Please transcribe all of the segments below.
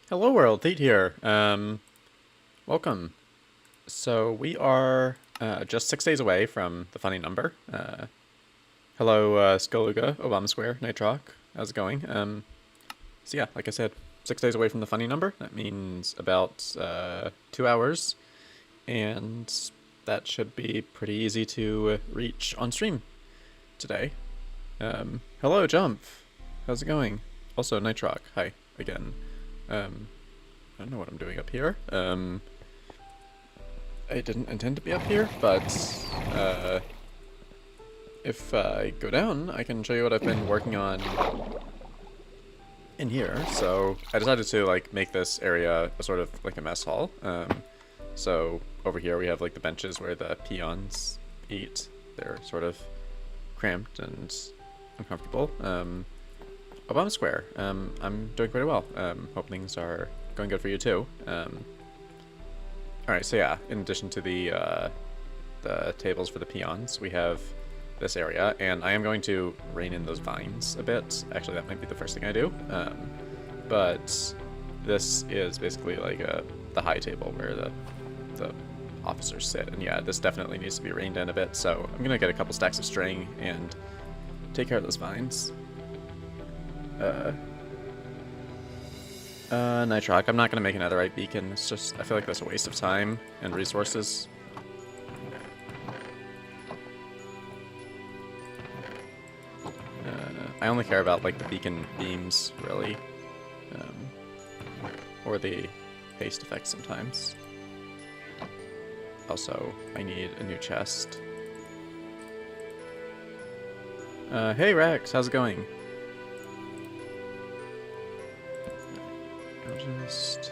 Hello world, Theet here. Welcome. So we are just 6 days away from the funny number. Hello, Skoluga, Obama Square, Nitroc. How's it going? So yeah, like I said, 6 days away from the funny number. That means about 2 hours, and that should be pretty easy to reach on stream today. Hello, Jump. How's it going? Also, Nitroc. Hi again. I don't know what I'm doing up here. I didn't intend to be up here, but if I go down, I can show you what I've been working on in here. So I decided to like make this area a sort of like a mess hall. So over here we have like the benches where the peons eat. They're sort of cramped and uncomfortable. Obama Square. I'm doing quite well. Hope things are going good for you too. Alright, so yeah, in addition to the tables for the peons, we have this area, and I am going to rein in those vines a bit. Actually, that might be the first thing I do. But this is basically like the high table where the officers sit, and yeah, this definitely needs to be reined in a bit, so I'm gonna get a couple stacks of string and take care of those vines. Nitroc, I'm not gonna make another netherite beacon. It's just, I feel like that's a waste of time and resources. I only care about like the beacon beams, really, or the haste effect sometimes. Also, I need a new chest. Hey Rex, how's it going? I'll just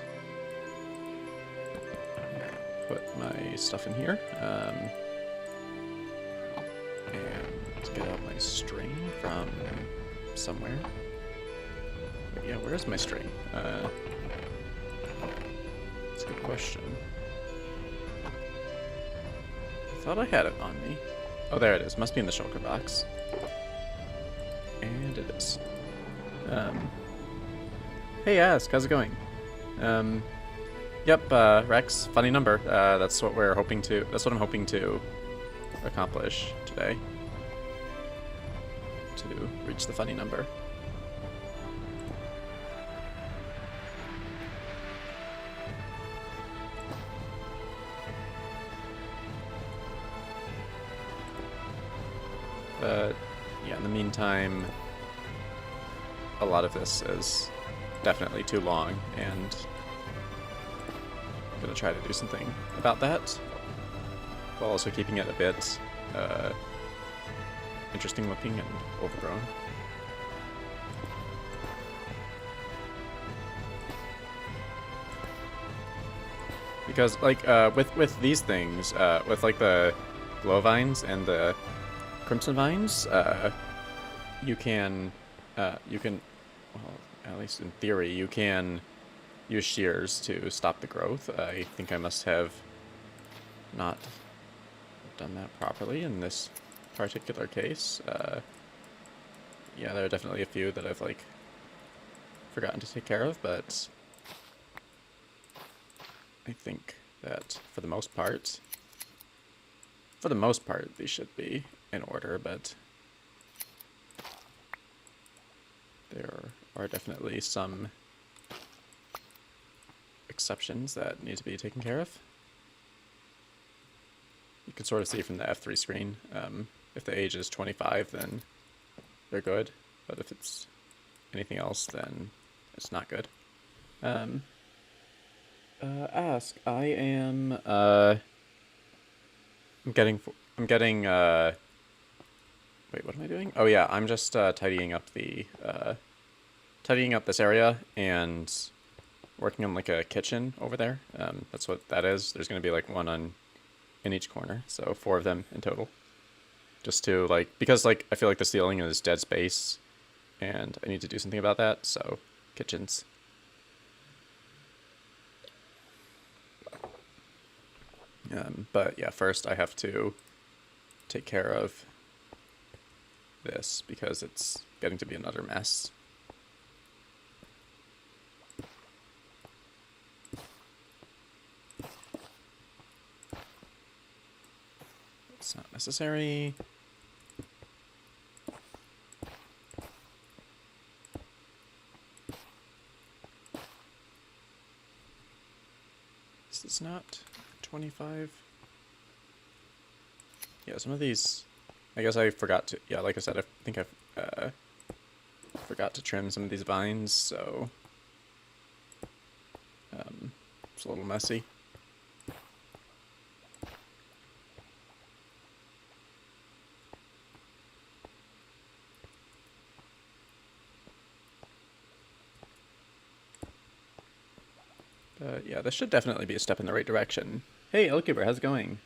put my stuff in here, and get out my string from somewhere. But yeah, where's my string? That's a good question. I thought I had it on me. Oh, there it is. Must be in the shulker box. And it is. Hey Ask, how's it going? Yep, Rex, funny number. That's what I'm hoping to accomplish today. To reach the funny number. But yeah, in the meantime, a lot of this is definitely too long, and I'm gonna try to do something about that, while also keeping it a bit interesting looking and overgrown. Because like with these things, with like the glow vines and the crimson vines, you can well, at least in theory, you can use shears to stop the growth. I think I must have not done that properly in this particular case. Yeah, there are definitely a few that I've like forgotten to take care of, but I think that for the most part, these should be in order, but there are definitely some exceptions that need to be taken care of. You can sort of see from the F3 screen, if the age is 25, then they're good, but if it's anything else, then it's not good. Ask, I am, I'm getting, wait, what am I doing? Oh yeah, I'm just, tidying up this area and working on like a kitchen over there. That's what that is. There's gonna be like one in each corner, so 4 of them in total. Just to like, because like I feel like the ceiling is dead space, and I need to do something about that. So kitchens. But yeah, first I have to take care of this because it's getting to be another mess. necessary. This is not 25. Yeah, some of these, I guess I forgot to, yeah, like I said, I think I forgot to trim some of these vines, so it's a little messy. But yeah, this should definitely be a step in the right direction. Hey, Elkeeper, how's it going?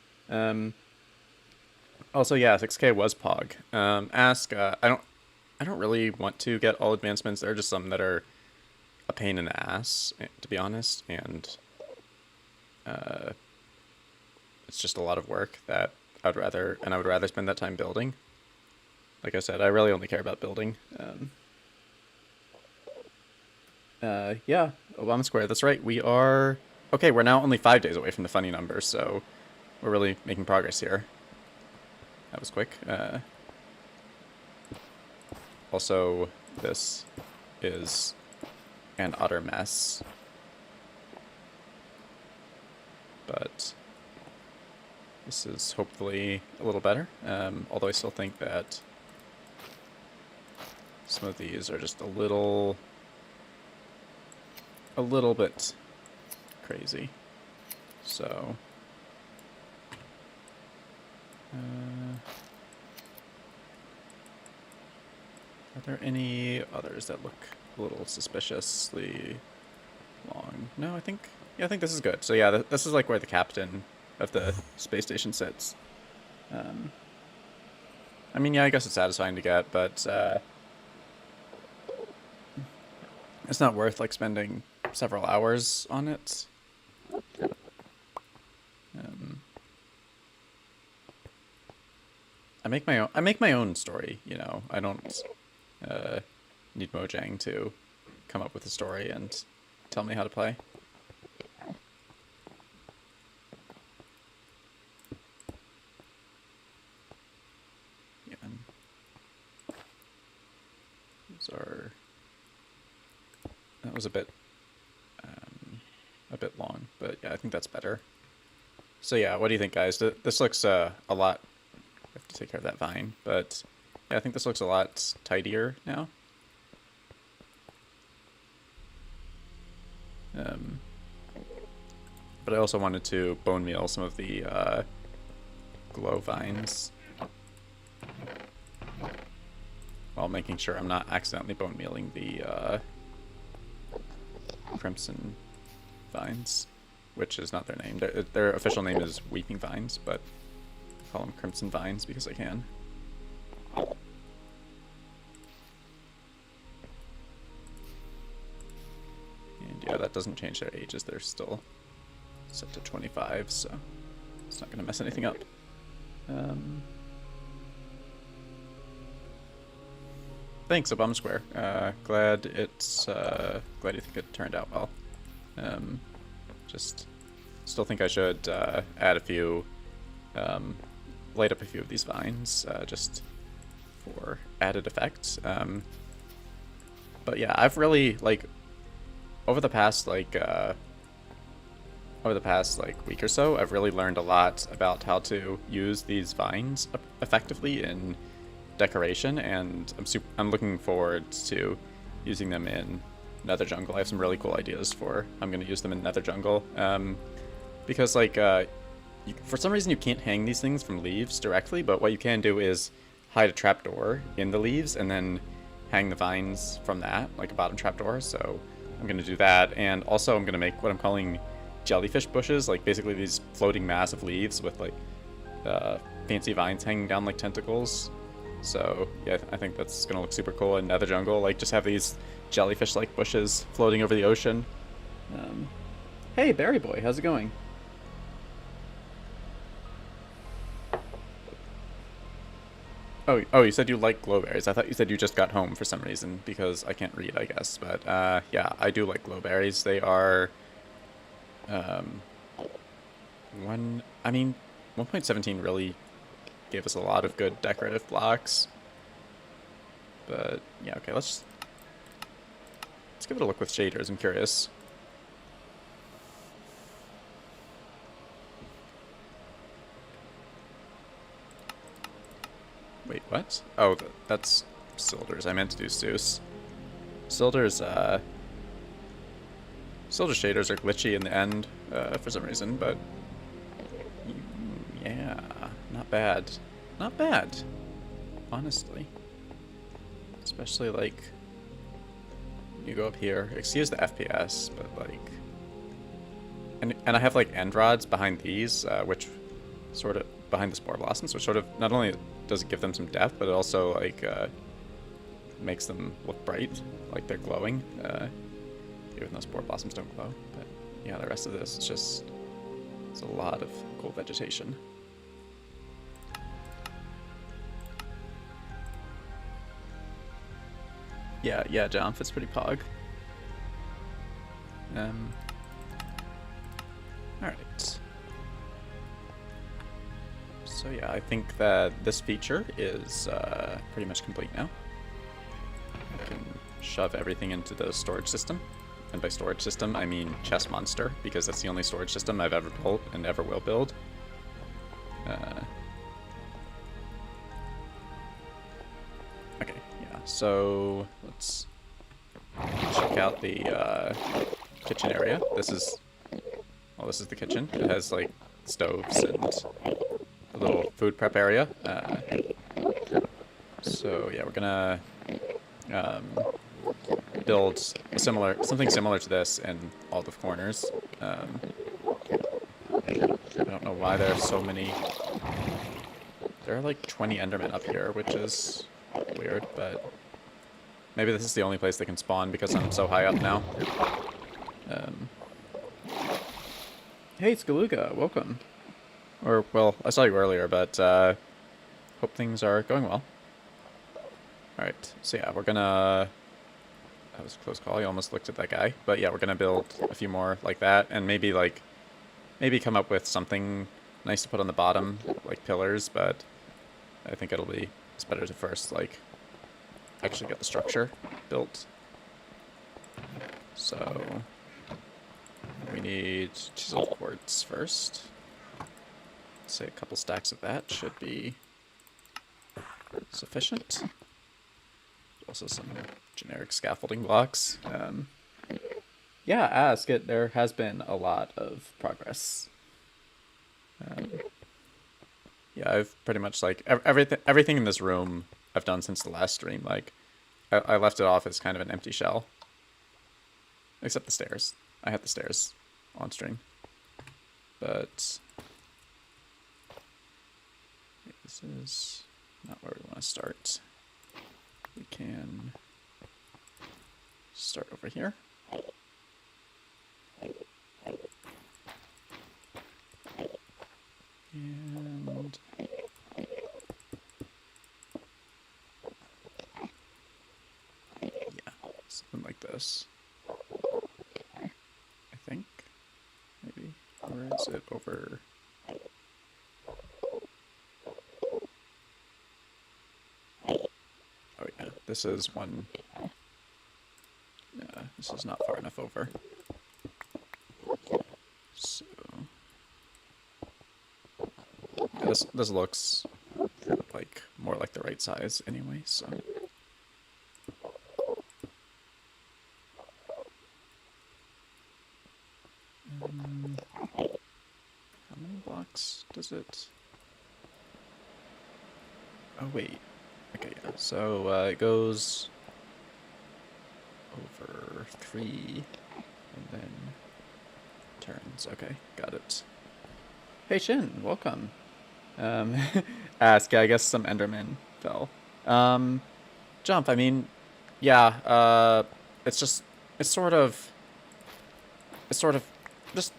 Also, yeah, 6K was Pog. I don't really want to get all advancements. There are just some that are a pain in the ass, to be honest, and it's just a lot of work that I would rather spend that time building. Like I said, I really only care about building. Yeah, Obama Square, that's right. Okay, we're now only 5 days away from the funny number, so we're really making progress here. That was quick. Also, this is an utter mess. But this is hopefully a little better, although I still think that some of these are just a little bit crazy. So are there any others that look a little suspiciously long? No, I think this is good. So yeah, this is like where the captain of the space station sits. I mean, yeah, I guess it's satisfying to get, but it's not worth like spending several hours on it. I make my own story, you know. I don't need Mojang to come up with a story and tell me how to play. Yeah. That was a bit long, but yeah, I think that's better. So yeah, what do you think, guys? This looks a lot. I have to take care of that vine, but yeah, I think this looks a lot tidier now. But I also wanted to bone meal some of the glow vines while making sure I'm not accidentally bone mealing the crimson vines, which is not their name. Their official name is Weeping Vines, but I call them Crimson Vines because I can. And yeah, that doesn't change their ages. They're still set to 25, so it's not going to mess anything up. Thanks, Obama Square. Glad you think it turned out well. Just still think I should add a few, light up a few of these vines just for added effect. But yeah, I've really over the past week or so, I've really learned a lot about how to use these vines effectively in decoration, and I'm looking forward to using them in Nether Jungle. I have some really cool ideas for how I'm going to use them in Nether Jungle, because for some reason you can't hang these things from leaves directly, but what you can do is hide a trapdoor in the leaves and then hang the vines from that, like a bottom trapdoor. So I'm going to do that, and also I'm going to make what I'm calling jellyfish bushes, like basically these floating mass of leaves with fancy vines hanging down like tentacles. So yeah, I think that's gonna look super cool in Nether Jungle. Like, just have these jellyfish-like bushes floating over the ocean. Hey, Berry Boy, how's it going? Oh, you said you like glowberries. I thought you said you just got home for some reason, because I can't read, I guess. But yeah, I do like glowberries. They are 1.17 really gave us a lot of good decorative blocks. But yeah, okay, let's give it a look with shaders. I'm curious. Wait, what? Oh, that's Silders. I meant to do Zeus. Silders shaders are glitchy in the end for some reason, but yeah, not bad. Not bad, honestly. Especially like you go up here. Excuse the FPS, but like, and I have like end rods behind these, which sort of behind the spore blossoms, which sort of not only does it give them some depth, but it also like makes them look bright, like they're glowing. Even though spore blossoms don't glow, but yeah, the rest of this is just it's a lot of cool vegetation. Yeah, Jump, it's pretty pog. Alright. So yeah, I think that this feature is pretty much complete now. I can shove everything into the storage system. And by storage system, I mean chest monster, because that's the only storage system I've ever built and ever will build. Okay, yeah, so let's check out the kitchen area. This is the kitchen. It has like stoves and a little food prep area. So yeah, we're gonna build something similar to this in all the corners. I don't know why there are so many. There are like 20 Endermen up here, which is weird, but maybe this is the only place they can spawn because I'm so high up now. Hey, Skaluga, welcome. Or, well, I saw you earlier, but hope things are going well. Alright, so yeah, we're gonna... That was a close call, you almost looked at that guy. But yeah, we're gonna build a few more like that, and maybe come up with something nice to put on the bottom, like pillars, but I think it's better to first, like, actually get the structure built. So, we need chiseled quartz first. Let's say a couple stacks of that should be sufficient. Also some generic scaffolding blocks. Yeah, ask it. There has been a lot of progress. Yeah, I've pretty much like everything in this room I've done since the last stream. Like, I left it off as kind of an empty shell, except the stairs. I had the stairs on stream, but this is not where we want to start. We can start over here. And yeah, something like this. I think, maybe, or is it over? Oh yeah, this is one. This is not far enough over. So yeah, this looks like more like the right size anyway. So how many blocks does it? Oh wait. Okay, yeah. So it goes over 3 and then turns. Okay, got it. Hey Shin, welcome. Ask, yeah, I guess some Endermen fell. Jump, I mean, yeah, it's sort of just,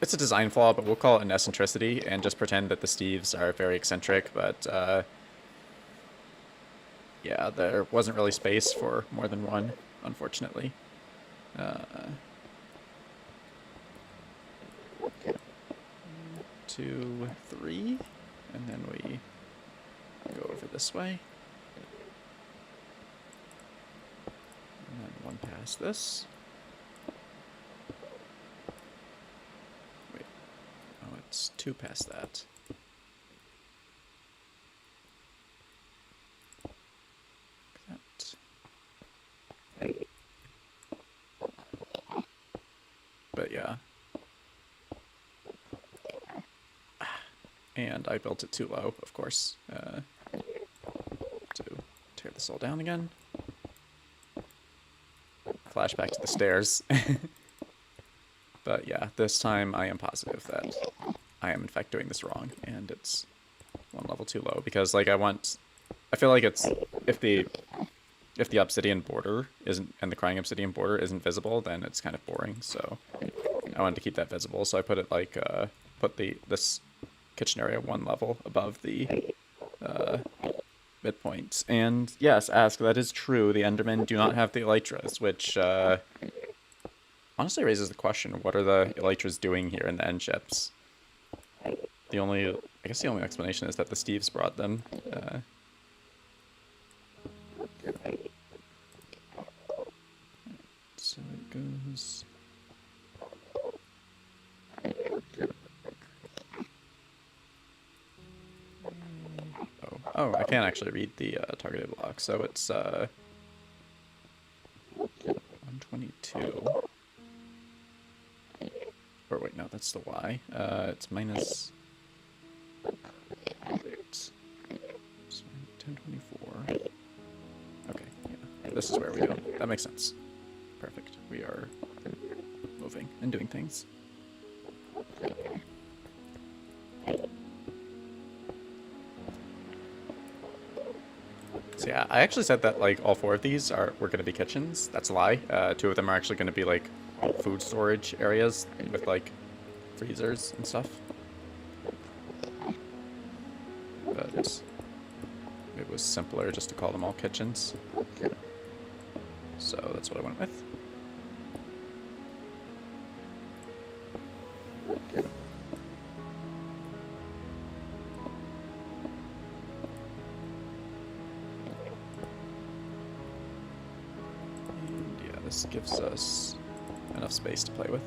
it's a design flaw, but we'll call it an eccentricity and just pretend that the Steves are very eccentric, but, yeah, there wasn't really space for more than one, unfortunately. 2, 3, and then we this way. And then one past this. Wait. Oh, it's two past that. But yeah. And I built it too low, of course. To tear this all down again. Flashback to the stairs. But yeah, this time I am positive that I am in fact doing this wrong, and it's one level too low, because like I feel like it's, if the obsidian border isn't, and the crying obsidian border isn't visible, then it's kind of boring, so I wanted to keep that visible, so I put it like, put this kitchen area one level above the midpoint. And yes, Ask, that is true, the Endermen do not have the Elytras, which honestly raises the question, what are the Elytras doing here in the end ships? I guess the only explanation is that the Steves brought them. So it goes... Oh, I can't actually read the targeted block, so it's 122. Or wait, no, that's the Y. It's minus 1024. Okay, yeah, this is where we go. That makes sense. Perfect. We are moving and doing things. So yeah, I actually said that like all four of these were going to be kitchens. That's a lie. Two of them are actually going to be like food storage areas with like freezers and stuff. But it was simpler just to call them all kitchens. So that's what I went with. This gives us enough space to play with.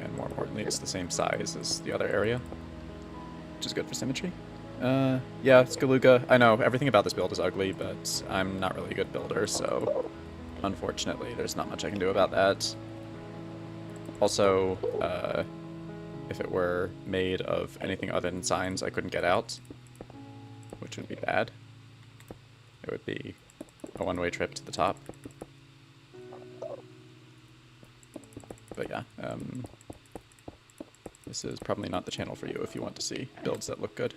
And more importantly, it's the same size as the other area, which is good for symmetry. Yeah, Skaluga, I know, everything about this build is ugly, but I'm not really a good builder, so unfortunately there's not much I can do about that. Also, if it were made of anything other than signs, I couldn't get out, which would be bad. It would be a one-way trip to the top. But yeah, this is probably not the channel for you if you want to see builds that look good.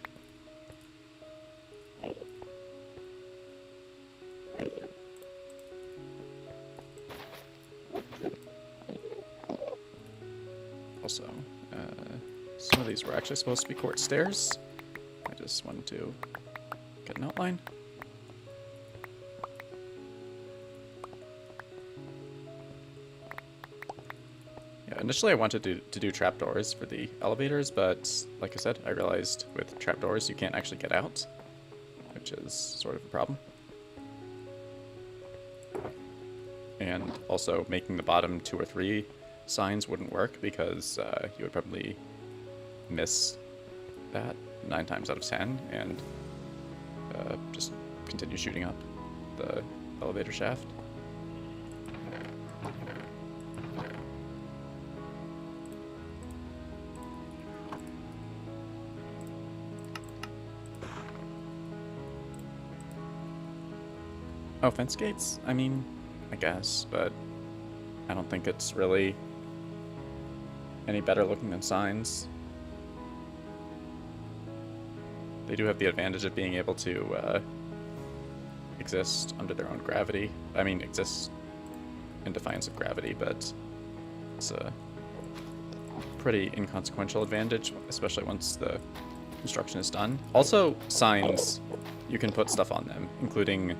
Also, some of these were actually supposed to be court stairs. I just wanted to get an outline. Initially I wanted to do trapdoors for the elevators, but like I said, I realized with trapdoors you can't actually get out, which is sort of a problem. And also making the bottom 2 or 3 signs wouldn't work because you would probably miss that 9 times out of 10 and just continue shooting up the elevator shaft. Oh, fence gates? I mean, I guess, but I don't think it's really any better looking than signs. They do have the advantage of being able to exist under their own gravity. I mean, exist in defiance of gravity, but it's a pretty inconsequential advantage, especially once the construction is done. Also, signs, you can put stuff on them, including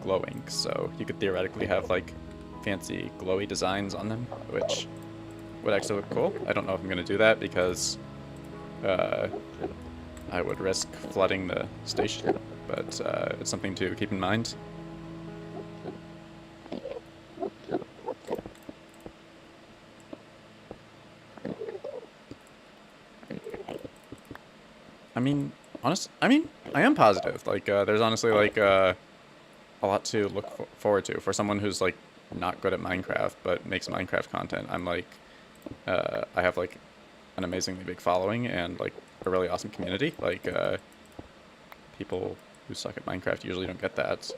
glow ink, so you could theoretically have like fancy glowy designs on them, which would actually look cool. I don't know if I'm going to do that because I I would risk flooding the station, but it's something to keep in mind. I mean, I am positive. Like, there's honestly, like, a lot to look forward to. For someone who's, like, not good at Minecraft, but makes Minecraft content, I'm, like, I have, like, an amazingly big following and, like, a really awesome community. Like, people who suck at Minecraft usually don't get that,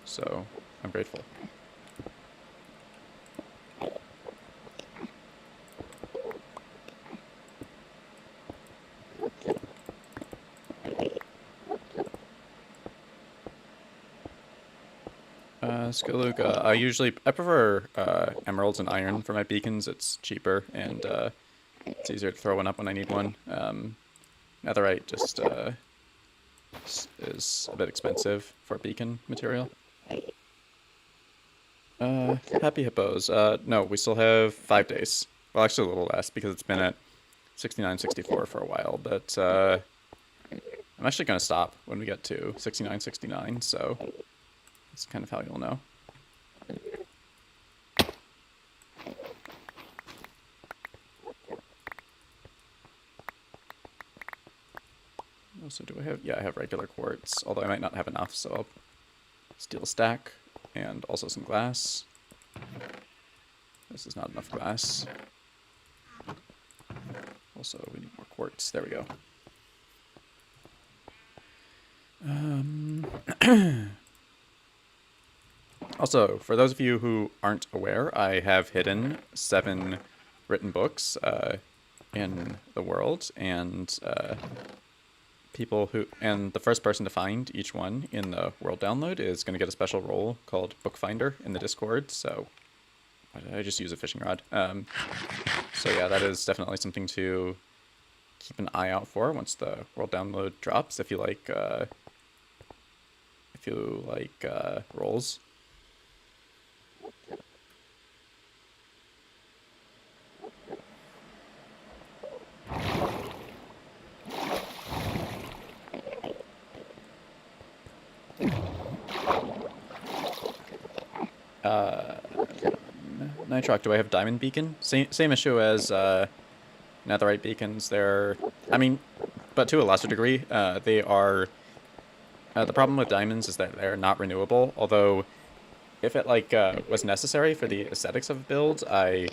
so I'm grateful. Skaluga. I prefer emeralds and iron for my beacons. It's cheaper and it's easier to throw one up when I need one. Netherite just is a bit expensive for beacon material. Happy hippos. No, we still have 5 days. Well, actually a little less because it's been at 69.64 for a while, but I'm actually going to stop when we get to 69.69, so that's kind of how you'll know. So do I have... Yeah, I have regular quartz, although I might not have enough, so I'll steal a stack, and also some glass. This is not enough glass. Also, we need more quartz. There we go. Also, for those of you who aren't aware, I have hidden 7 written books in the world, and the first person to find each one in the world download is going to get a special role called Bookfinder in the Discord. So, why did I just use a fishing rod? So yeah, that is definitely something to keep an eye out for once the world download drops. If you like roles. Nitroc, do I have diamond beacon? Same issue as netherite beacons. But to a lesser degree, they are. The problem with diamonds is that they're not renewable. Although, if it was necessary for the aesthetics of builds, I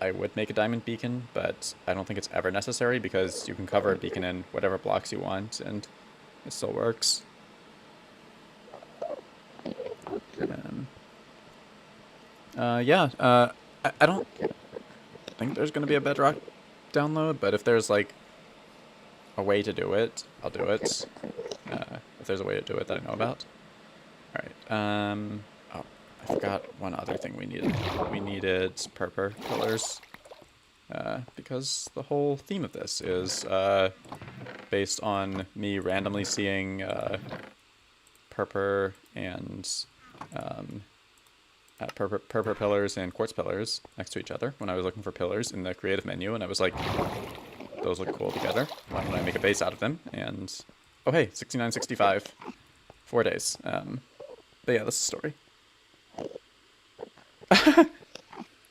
would make a diamond beacon, but I don't think it's ever necessary because you can cover a beacon in whatever blocks you want, and it still works. I don't think there's going to be a bedrock download, but if there's, like, a way to do it, I'll do it. If there's a way to do it that I know about. Alright, oh, I forgot one other thing we needed. We needed purple pillars, because the whole theme of this is, based on me randomly seeing, purple and, purple pillars and quartz pillars next to each other when I was looking for pillars in the creative menu, and I was like, those look cool together. Why don't I make a base out of them? And oh hey, 69.65, 4 days. But yeah, this is the story.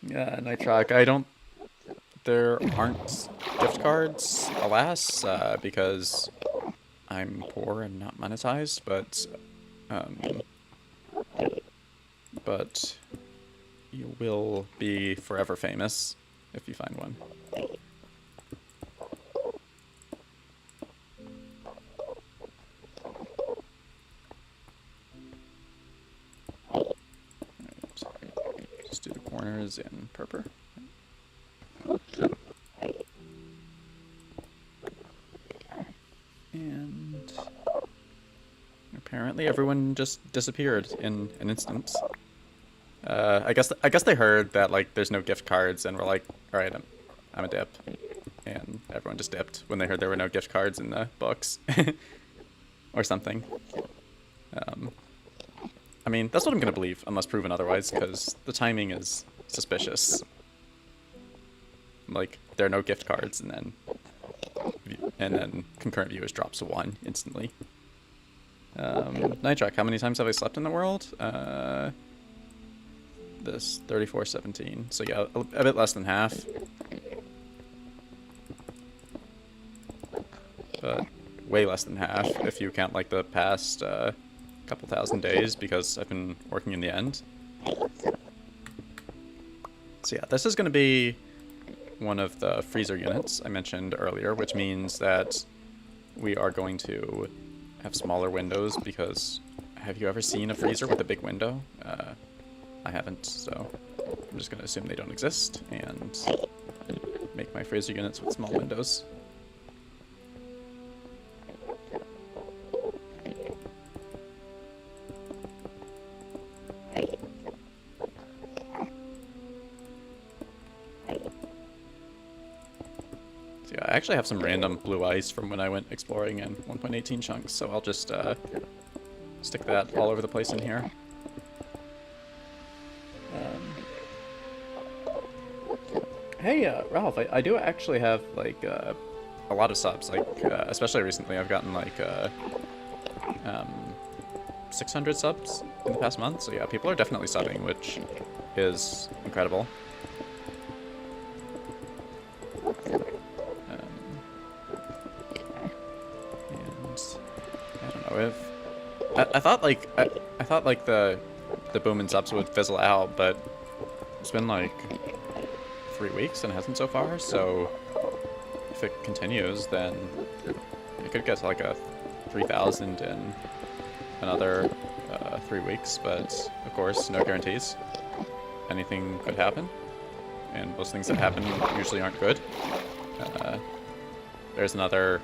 Yeah, Nitroc. There aren't gift cards, alas, because I'm poor and not monetized, but you will be forever famous if you find one. Alright, just do the corners in purple. And apparently everyone just disappeared in an instant. I guess they heard that, like, there's no gift cards and were like, alright, I'm a dip. And everyone just dipped when they heard there were no gift cards in the books. Or something. I mean, that's what I'm gonna believe, unless proven otherwise, because the timing is suspicious. Like, there are no gift cards, and then and then concurrent viewers drops to 1 instantly. Night Track, how many times have I slept in the world? This 34:17. So yeah, a bit less than half. But way less than half if you count like the past couple thousand days, because I've been working in the end. So yeah, this is going to be one of the freezer units I mentioned earlier, which means that we are going to have smaller windows, because have you ever seen a freezer with a big window? I haven't, so I'm just going to assume they don't exist and make my freezer units with small windows. So yeah, I actually have some random blue ice from when I went exploring in 1.18 chunks, so I'll just stick that all over the place in here. Hey, Ralph, I do actually have, like, a lot of subs, like, especially recently I've gotten, like, 600 subs in the past month, so yeah, people are definitely subbing, which is incredible. And I don't know if... I thought, like, I thought, like, the boom in subs would fizzle out, but it's been, like, 3 weeks and hasn't so far, so if it continues, then it could get to like a 3,000 in another 3 weeks, but of course, no guarantees. Anything could happen, and most things that happen usually aren't good. There's another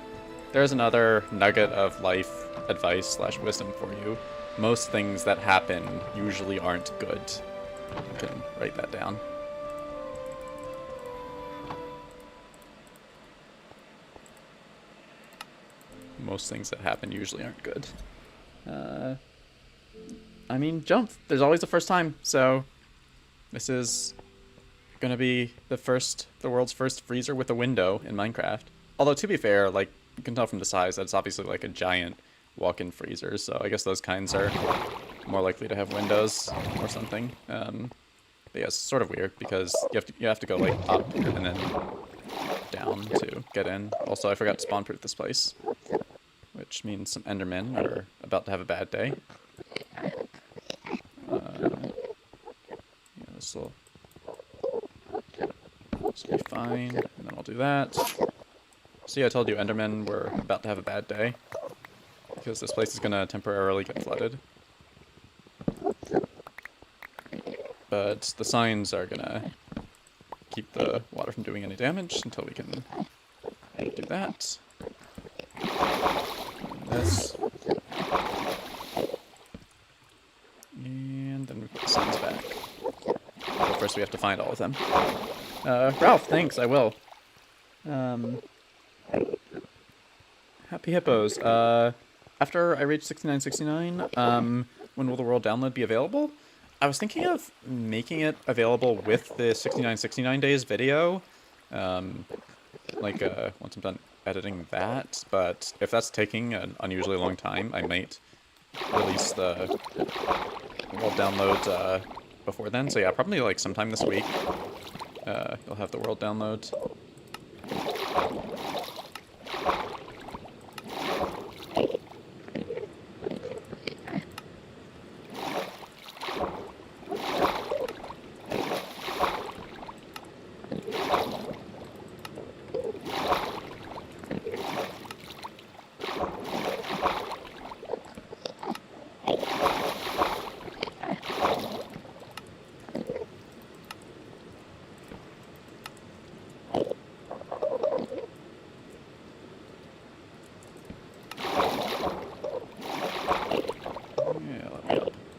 nugget of life advice / wisdom for you. Most things that happen usually aren't good. You can write that down. Most things that happen usually aren't good. I mean, jump. There's always a first time, so this is gonna be the world's first freezer with a window in Minecraft. Although, to be fair, like, you can tell from the size that it's obviously like a giant walk-in freezer, so I guess those kinds are more likely to have windows or something. But yeah, it's sort of weird because you have to go like up and then down to get in. Also, I forgot to spawn-proof this place, which means some Endermen are about to have a bad day. Yeah, this will be fine, and then I'll do that. See, I told you Endermen were about to have a bad day, because this place is going to temporarily get flooded. But the signs are going to keep the water from doing any damage until we can do that. This. And then we put the signs back. But first we have to find all of them. Ralph, thanks, I will. Happy Hippos. After I reach 6969, when will the world download be available? I was thinking of making it available with the 6969 days video. Once I'm done editing that, but if that's taking an unusually long time, I might release the world download before then. So yeah, probably like sometime this week, you'll have the world download.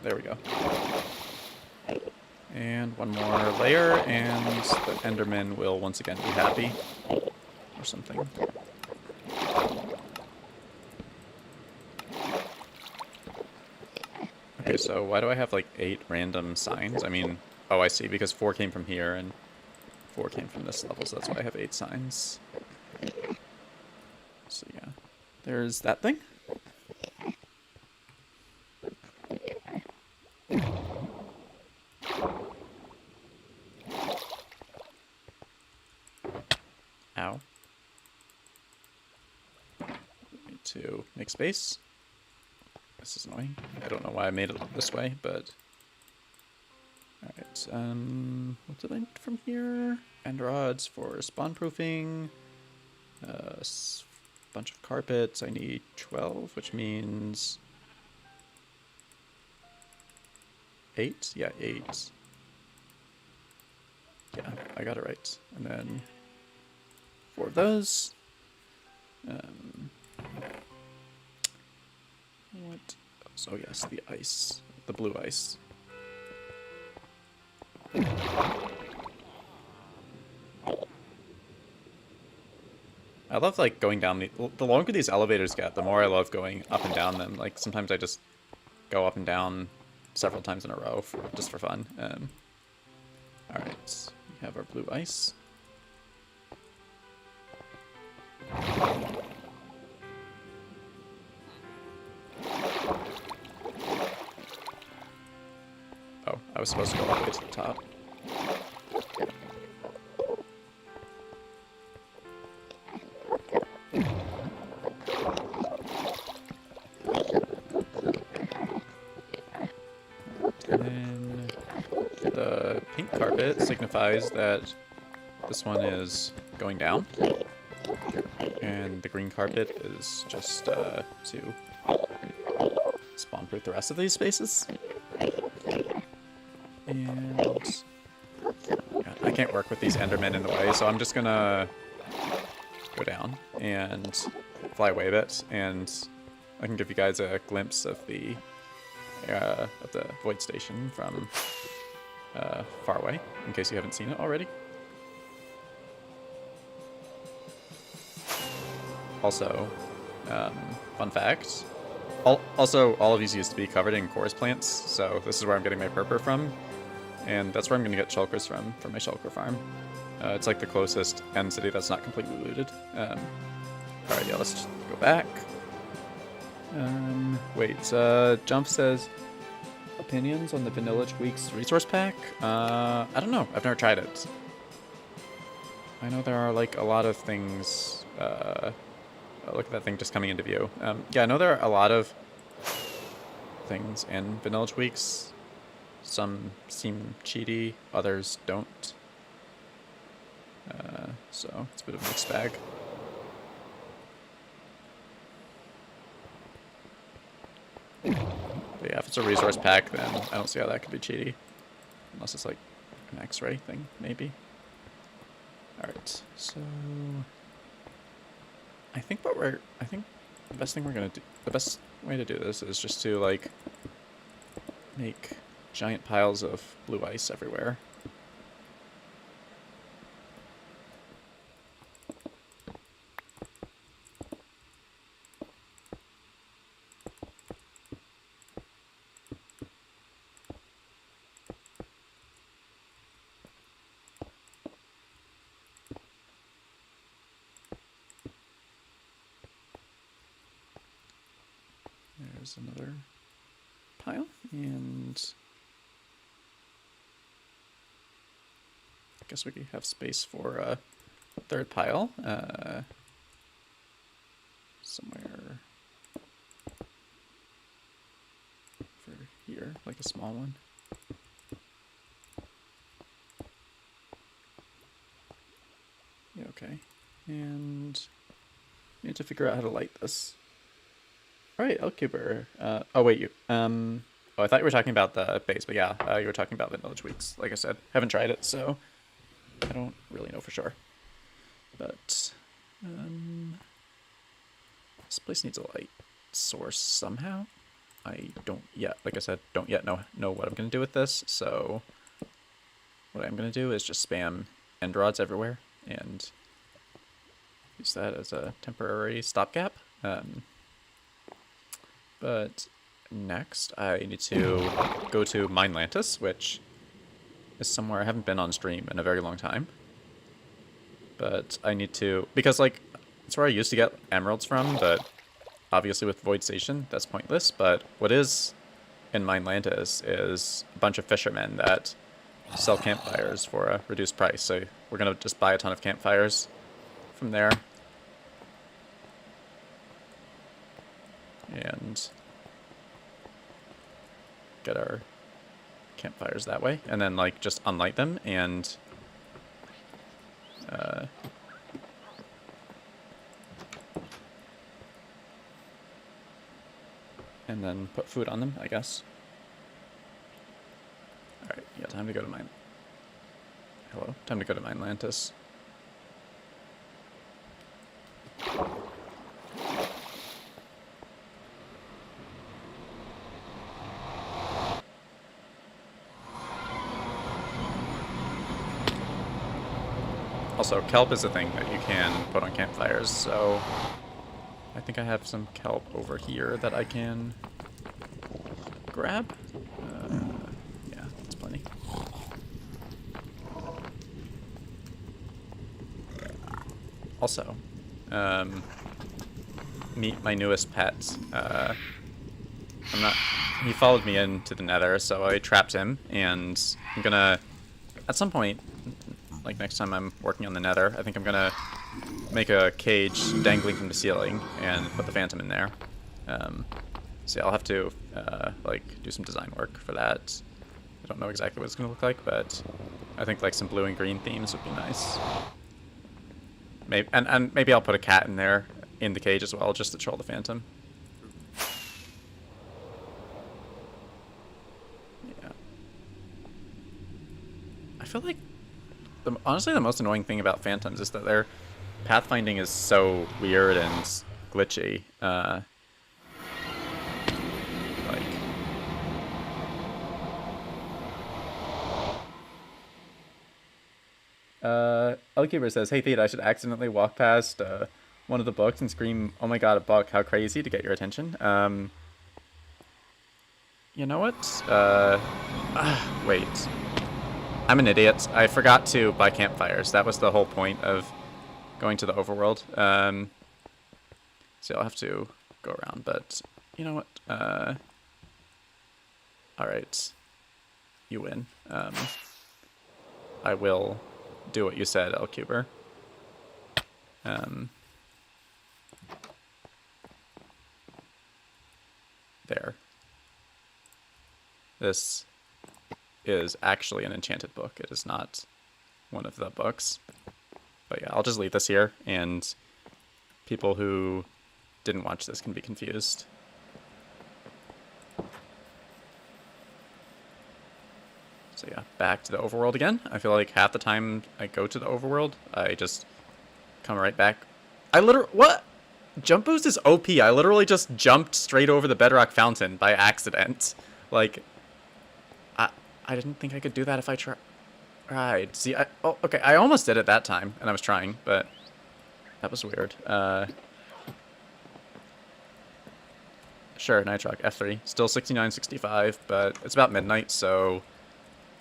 There we go. And one more layer, and the Enderman will once again be happy. Or something. Okay, so why do I have like 8 random signs? I mean, oh, I see, because 4 came from here, and 4 came from this level, so that's why I have 8 signs. So yeah, there's that thing. Ow. Need to make space. This is annoying. I don't know why I made it this way, but... Alright, what did I need from here? End rods for spawn proofing. Bunch of carpets. I need 12, which means... 8? Yeah, 8. Yeah, I got it right. And then 4 of those. What else? Oh yes, the ice. The blue ice. I love, like, going down the longer these elevators get, the more I love going up and down them. Like, sometimes I just go up and down several times in a row just for fun. Alright, we have our blue ice. Oh, I was supposed to go all the way to the top. And then the pink carpet signifies that this one is going down. And the green carpet is just to spawn proof the rest of these spaces. And yeah, I can't work with these endermen in the way, so I'm just gonna go down and fly away a bit, and I can give you guys a glimpse of the void station from far away, in case you haven't seen it already. Also, fun fact, also all of these used to be covered in chorus plants, so this is where I'm getting my purpur from, and that's where I'm going to get shulkers from my shulker farm. It's like the closest end city that's not completely looted. Alright, yeah, let's just go back. Wait, Jump says, opinions on the Vanilla Week's resource pack? I don't know, I've never tried it. I know there are, like, a lot of things, look at that thing just coming into view. Yeah, I know there are a lot of things in Vanilla Weeks. Some seem cheaty, others don't. So it's a bit of a mixed bag. But yeah, if it's a resource pack, then I don't see how that could be cheaty. Unless it's like an X-ray thing, maybe. Alright, so... I think the best thing we're gonna do, the best way to do this is just to, like, make giant piles of blue ice everywhere. There's another pile, and I guess we could have space for a third pile somewhere for here, like a small one. Yeah, okay. And we need to figure out how to light this. Alright, Elkuber. Oh wait, you. Oh, I thought you were talking about the base, but yeah, you were talking about Vanilla Weeks. Like I said, haven't tried it, so I don't really know for sure. But this place needs a light source somehow. I don't yet, like I said, don't yet know what I'm gonna do with this. So what I'm gonna do is just spam end rods everywhere and use that as a temporary stopgap. But next, I need to go to Minelantis, which is somewhere I haven't been on stream in a very long time. But I need to, because, like, It's where I used to get emeralds from, but obviously with Void Station, that's pointless. But what is in Minelantis is a bunch of fishermen that sell campfires for a reduced price. So we're going to just buy a ton of campfires from there. And get our campfires that way. And then, like, just unlight them and... and then put food on them, I guess. Alright, yeah, time to go to mine. Hello? Time to go to Minelantis. Also, kelp is a thing that you can put on campfires, so I think I have some kelp over here that I can grab. Yeah, that's plenty. Also, meet my newest pet. He followed me into the nether, so I trapped him, and I'm gonna, at some point, like next time I'm working on the nether, I think I'm gonna make a cage dangling from the ceiling and put the phantom in there. So yeah, I'll have to like do some design work for that. I don't know exactly what it's gonna look like, but I think like some blue and green themes would be nice. Maybe and maybe I'll put a cat in there in the cage as well, just to troll the phantom. Yeah. I feel like honestly the most annoying thing about phantoms is that their pathfinding is so weird and glitchy. Elkeeper says, "Hey Theta, I should accidentally walk past one of the books and scream, 'Oh my god, a book, how crazy,' to get your attention." You know what? Wait. I'm an idiot. I forgot to buy campfires. That was the whole point of going to the overworld. So I'll have to go around, but you know what? Alright. You win. I will do what you said, Elcuber. There. This is actually an enchanted book. It is not one of the books. But yeah, I'll just leave this here, and people who didn't watch this can be confused. So yeah, back to the overworld again. I feel like half the time I go to the overworld, I just come right back. What? Jump boost is OP. I literally just jumped straight over the bedrock fountain by accident. Like, I didn't think I could do that if I tried. See, oh, okay, I almost did it that time, and I was trying, but that was weird. Sure, Nitroc, F3. Still 69.65, but it's about midnight, so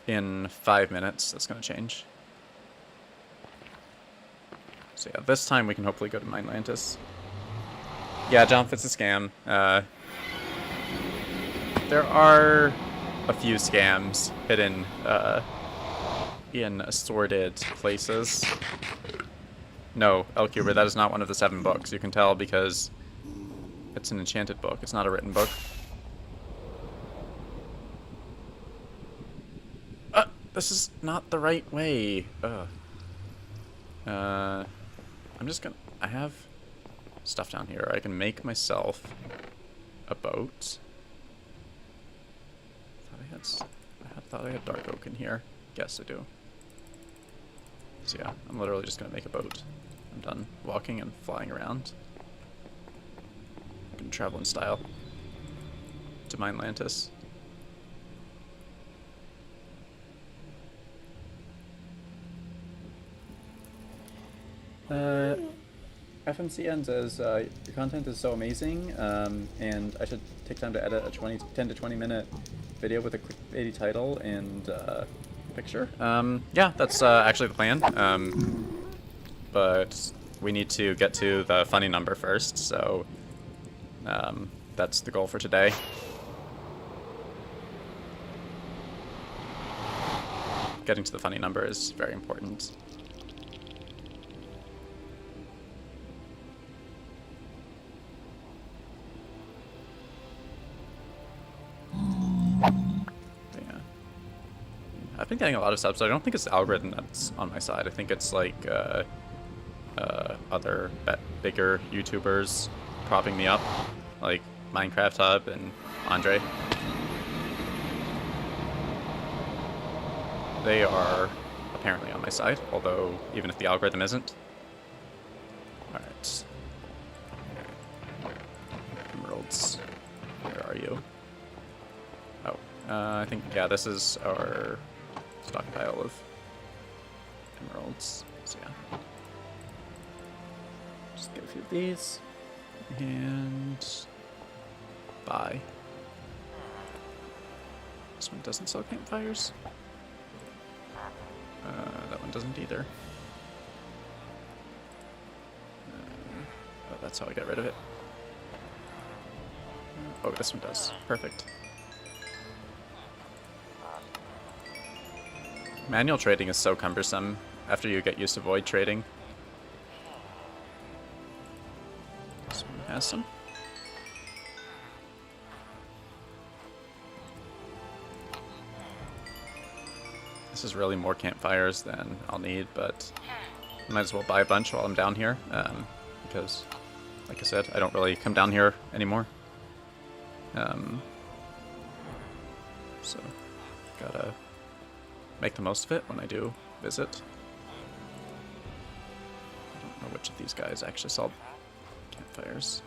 in 5 minutes, that's going to change. So yeah, this time we can hopefully go to Minelantis. Yeah, Jump, it's a scam. There are a few scams hidden in assorted places. No, Elcuber, that is not one of the 7 books. You can tell because it's an enchanted book. It's not a written book. This is not the right way. I'm just gonna... I have stuff down here. I can make myself a boat. I thought I had dark oak in here. Yes, I do. So yeah, I'm literally just gonna make a boat. I'm done walking and flying around. I can travel in style to Minelantis. FMCN says, your content is so amazing, and I should take time to edit a 10 to 20 minute video with a clickbaity title and picture. Yeah, that's actually the plan. But we need to get to the funny number first, so that's the goal for today. Getting to the funny number is very important. I've been getting a lot of subs. I don't think it's the algorithm that's on my side. I think it's like other bigger YouTubers propping me up, like Minecraft Hub and Andre. They are apparently on my side, although even if the algorithm isn't. Alright. Emeralds. Where are you? Oh, I think, yeah, this is our stockpile of emeralds. So yeah. Just get a few of these. And buy. This one doesn't sell campfires. That one doesn't either. Oh, that's how I get rid of it. Oh, this one does. Perfect. Manual trading is so cumbersome after you get used to void trading. This one has some. This is really more campfires than I'll need, but I might as well buy a bunch while I'm down here, because, like I said, I don't really come down here anymore. So, gotta make the most of it when I do visit. I don't know which of these guys actually sell campfires.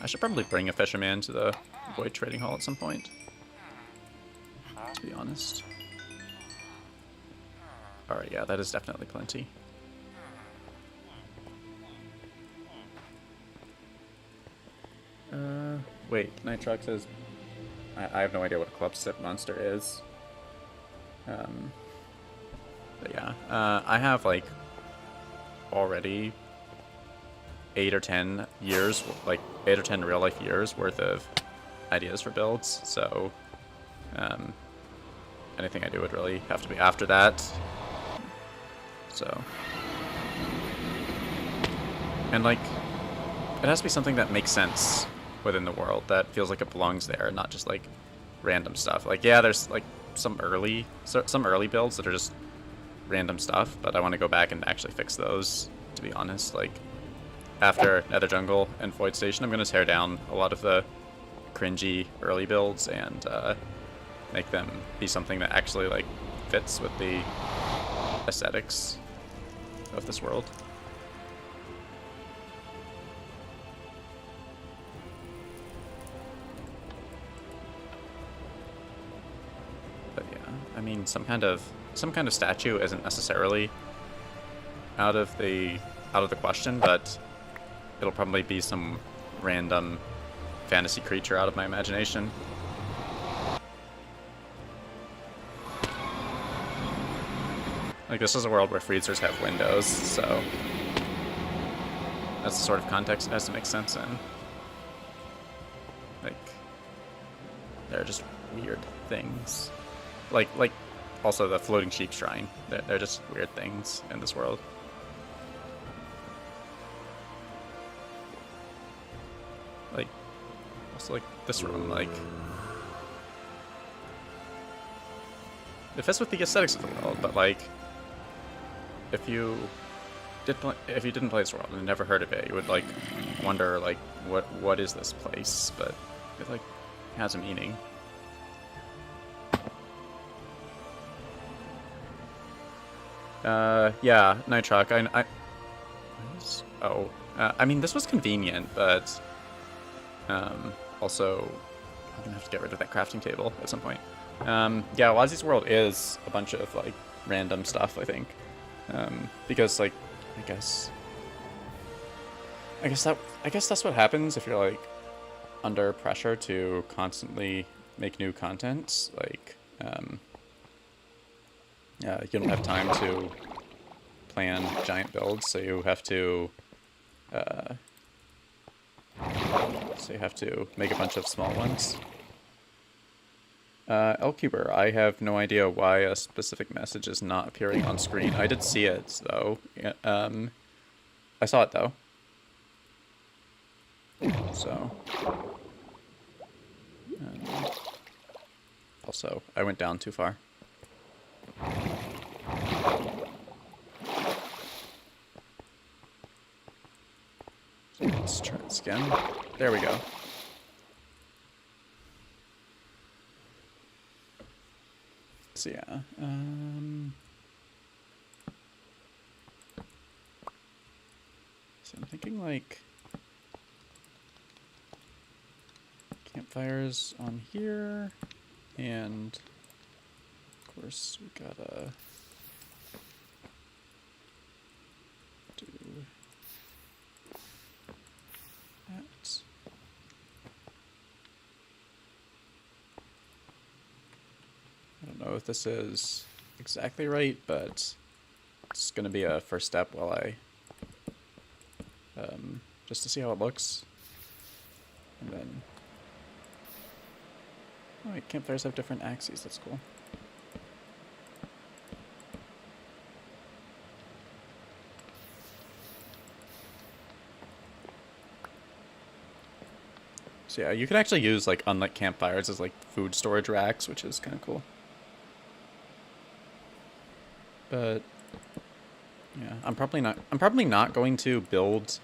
I should probably bring a fisherman to the void trading hall at some point, to be honest. Alright, yeah, that is definitely plenty. Wait, Nitrox says... I have no idea what a club sip monster is. But yeah, I have like already 8 or 10 years, like 8 or 10 real life years worth of ideas for builds, so anything I do would really have to be after that. So, and like, it has to be something that makes sense within the world, that feels like it belongs there, not just like random stuff. Like, yeah, there's like some early builds that are just random stuff, but I want to go back and actually fix those, to be honest. Like, after Nether Jungle and Void Station, I'm going to tear down a lot of the cringy early builds and make them be something that actually like fits with the aesthetics of this world. But yeah, I mean, some kind of statue isn't necessarily out of the question, but it'll probably be some random fantasy creature out of my imagination. Like, this is a world where freezers have windows, so that's the sort of context it has to make sense in. Like, they're just weird things. Like also the floating sheep shrine. They're just weird things in this world. Like, also like this room, like, it fits with the aesthetics of the world, but like, if you didn't play this world and never heard of it, you would like wonder like what is this place? But it like has a meaning. Yeah, Nitrock. I mean, this was convenient, but also I'm gonna have to get rid of that crafting table at some point. Yeah, Wazi's world is a bunch of like random stuff, I think, because like I guess that's what happens if you're like under pressure to constantly make new content. Like, you don't have time to plan giant builds, so you have to make a bunch of small ones. Lcuber, I have no idea why a specific message is not appearing on screen. I did see it, though. I saw it, though. So. Also, I went down too far. So let's try this again. There we go. So yeah, so I'm thinking like campfires on here, and of course we gotta do that. I don't know if this is exactly right, but it's going to be a first step while I, just to see how it looks. And then, oh wait, campfires have different axes, that's cool. So yeah, you can actually use like unlit campfires as like food storage racks, which is kind of cool. But yeah, I'm probably not going to build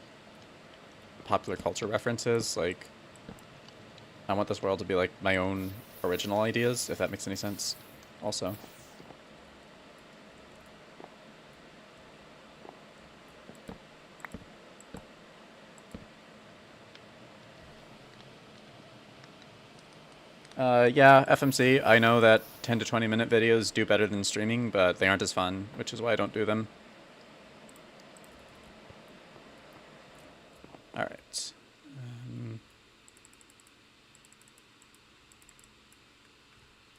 popular culture references. Like, I want this world to be like my own original ideas, if that makes any sense. Also. Yeah, FMC, I know that 10 to 20 minute videos do better than streaming, but they aren't as fun, which is why I don't do them. Alright.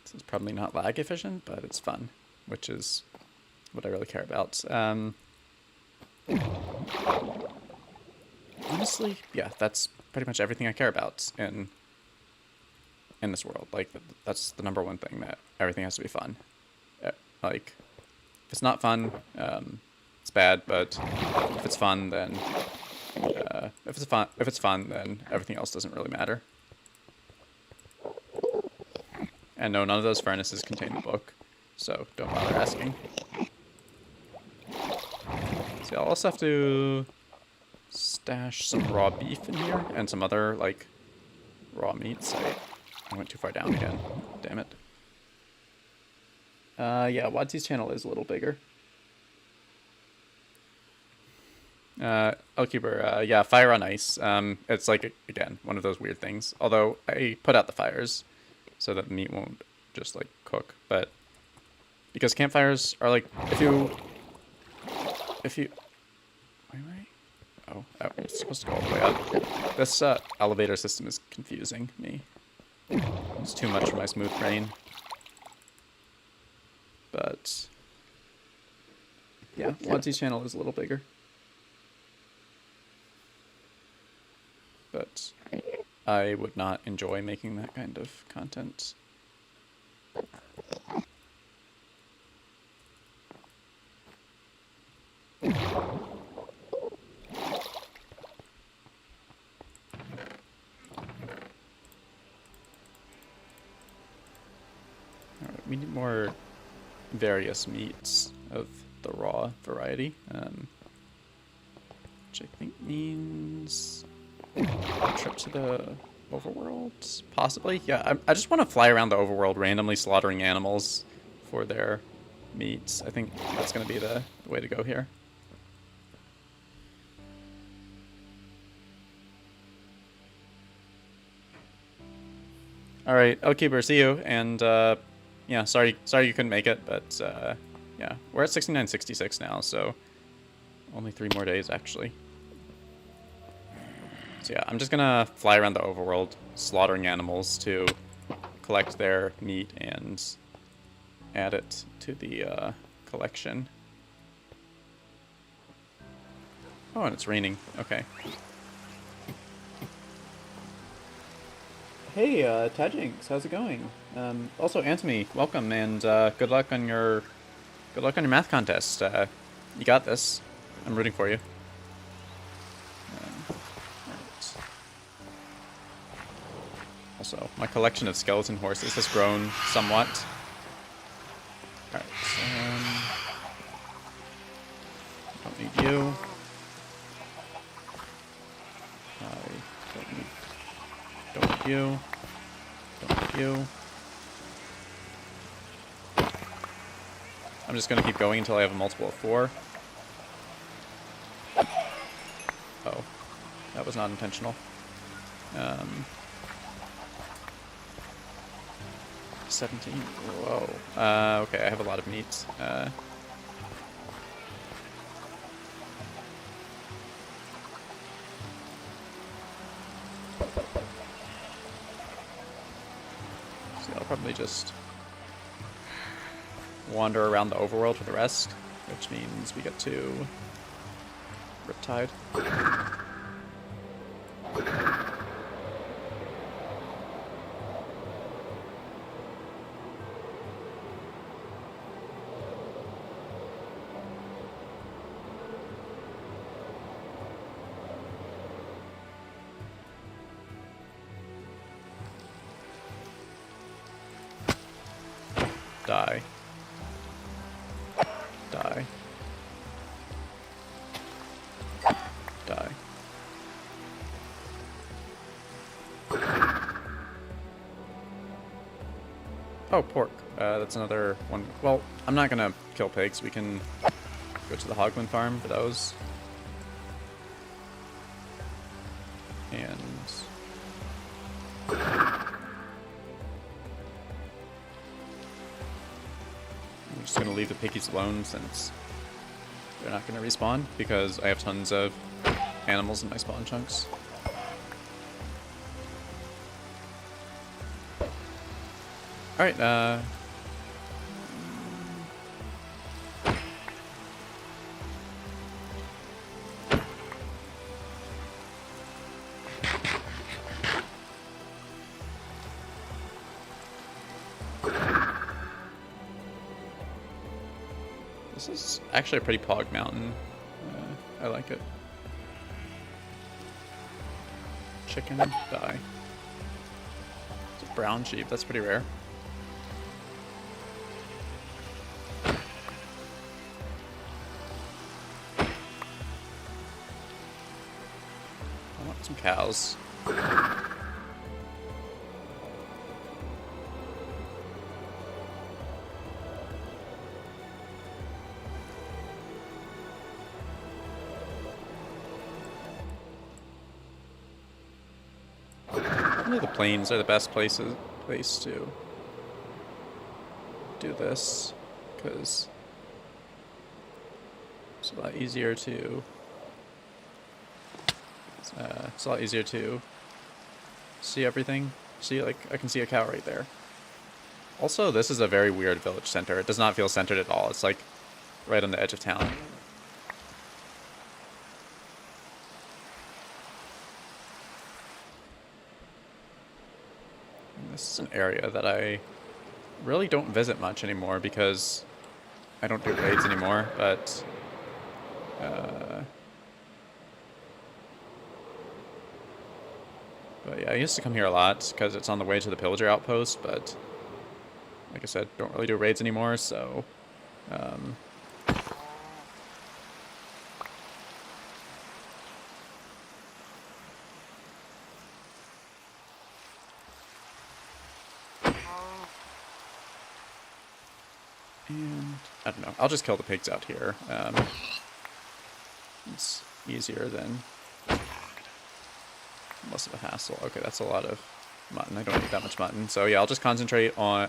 This is probably not lag efficient, but it's fun, which is what I really care about. Honestly, yeah, that's pretty much everything I care about in this world. Like, that's the number one thing, that everything has to be fun. Like, if it's not fun, it's bad, but if it's fun, then if it's fun, then everything else doesn't really matter. And no, none of those furnaces contain the book, so don't bother asking. So I'll also have to stash some raw beef in here and some other like raw meats. I went too far down again. Damn it. Yeah, Wadsy's channel is a little bigger. Lcuber, yeah, fire on ice. It's like, again, one of those weird things. Although I put out the fires so that the meat won't just like cook, but because campfires are like, if you, wait, oh, it's supposed to go all the way up. This elevator system is confusing me. It's too much for my smooth brain. But yeah, Wadsy's channel is a little bigger. But I would not enjoy making that kind of content. Alright, we need more various meats of the raw variety, which I think means a trip to the overworld, possibly. Yeah, I just want to fly around the overworld randomly slaughtering animals for their meats. I think that's going to be the way to go here. Alright, Lcuber, see you, and yeah, sorry you couldn't make it, but yeah, we're at 6966 now, so only 3 more days, actually. So yeah, I'm just gonna fly around the overworld slaughtering animals to collect their meat and add it to the collection. Oh, and it's raining. Okay. Hey, Tajinx, how's it going? Also, Anthony, welcome, and good luck on your math contest. You got this. I'm rooting for you. Right. Also, my collection of skeleton horses has grown somewhat. Alright, don't need you. Don't need you. Don't need you. I'm just gonna keep going until I have a multiple of 4. Oh, that was not intentional. 17. Whoa. Okay, I have a lot of meat. So I'll probably just wander around the overworld for the rest, which means we get to Riptide. Die. Die. Die. Oh, pork. That's another one. Well, I'm not gonna kill pigs. We can go to the Hogman farm for those. And I'm just gonna leave the piggies alone since they're not gonna respawn because I have tons of animals in my spawn chunks. Alright, this is actually a pretty pog mountain. I like it. Chicken, die. It's a brown sheep, that's pretty rare. I want some cows. The plains are the best place to do this because it's a lot easier to see everything. See, like, I can see a cow right there. Also, this is a very weird village center. It does not feel centered at all. It's like right on the edge of town. This is an area that I really don't visit much anymore because I don't do raids anymore, but yeah, I used to come here a lot because it's on the way to the pillager outpost, but like I said, don't really do raids anymore, so and I don't know, I'll just kill the pigs out here. It's easier than less of a hassle. Okay, that's a lot of mutton. I don't need that much mutton. So yeah, I'll just concentrate on...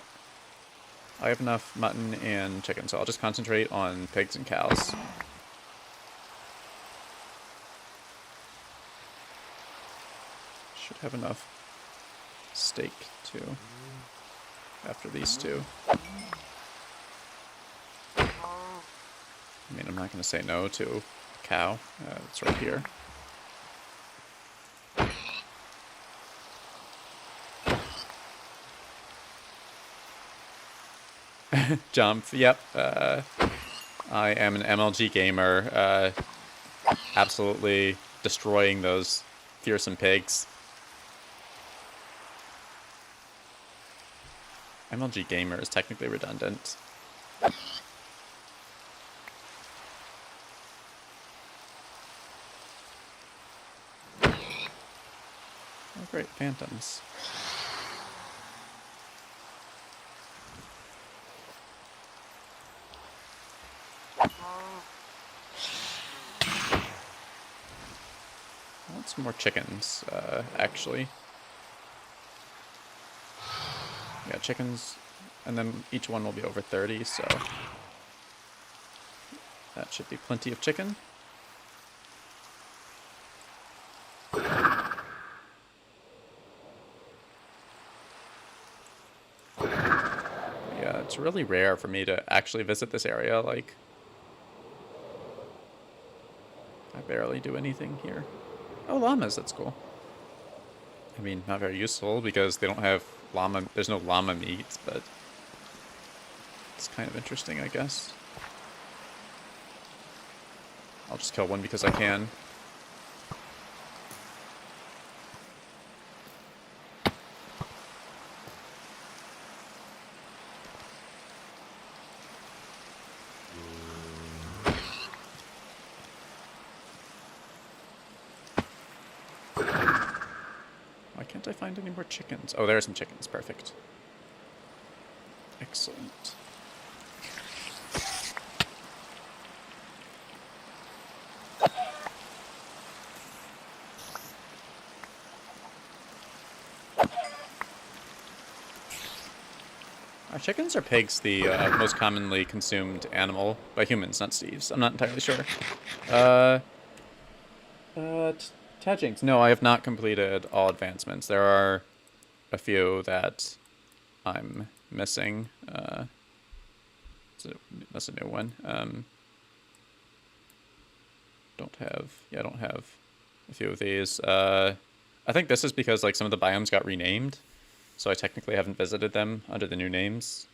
I have enough mutton and chicken, so I'll just concentrate on pigs and cows. Should have enough steak too. After these two. I mean, I'm not going to say no to a cow. It's right here. Jump. Yep. I am an MLG gamer. Absolutely destroying those fearsome pigs. MLG gamer is technically redundant. Oh, great, phantoms. I want some more chickens, actually. Yeah, chickens, and then each one will be over 30, so that should be plenty of chicken. Yeah, it's really rare for me to actually visit this area, like, I barely do anything here. Oh, llamas, that's cool. I mean, not very useful because they don't have llama, there's no llama meat, but it's kind of interesting, I guess. I'll just kill one because I can. Why can't I find any more chickens? Oh, there are some chickens. Perfect. Excellent. Are chickens or pigs the most commonly consumed animal by humans, not Steve's? I'm not entirely sure. Tajings. No, I have not completed all advancements. There are a few that I'm missing. That's a new one. I don't have a few of these. I think this is because like some of the biomes got renamed, so I technically haven't visited them under the new names.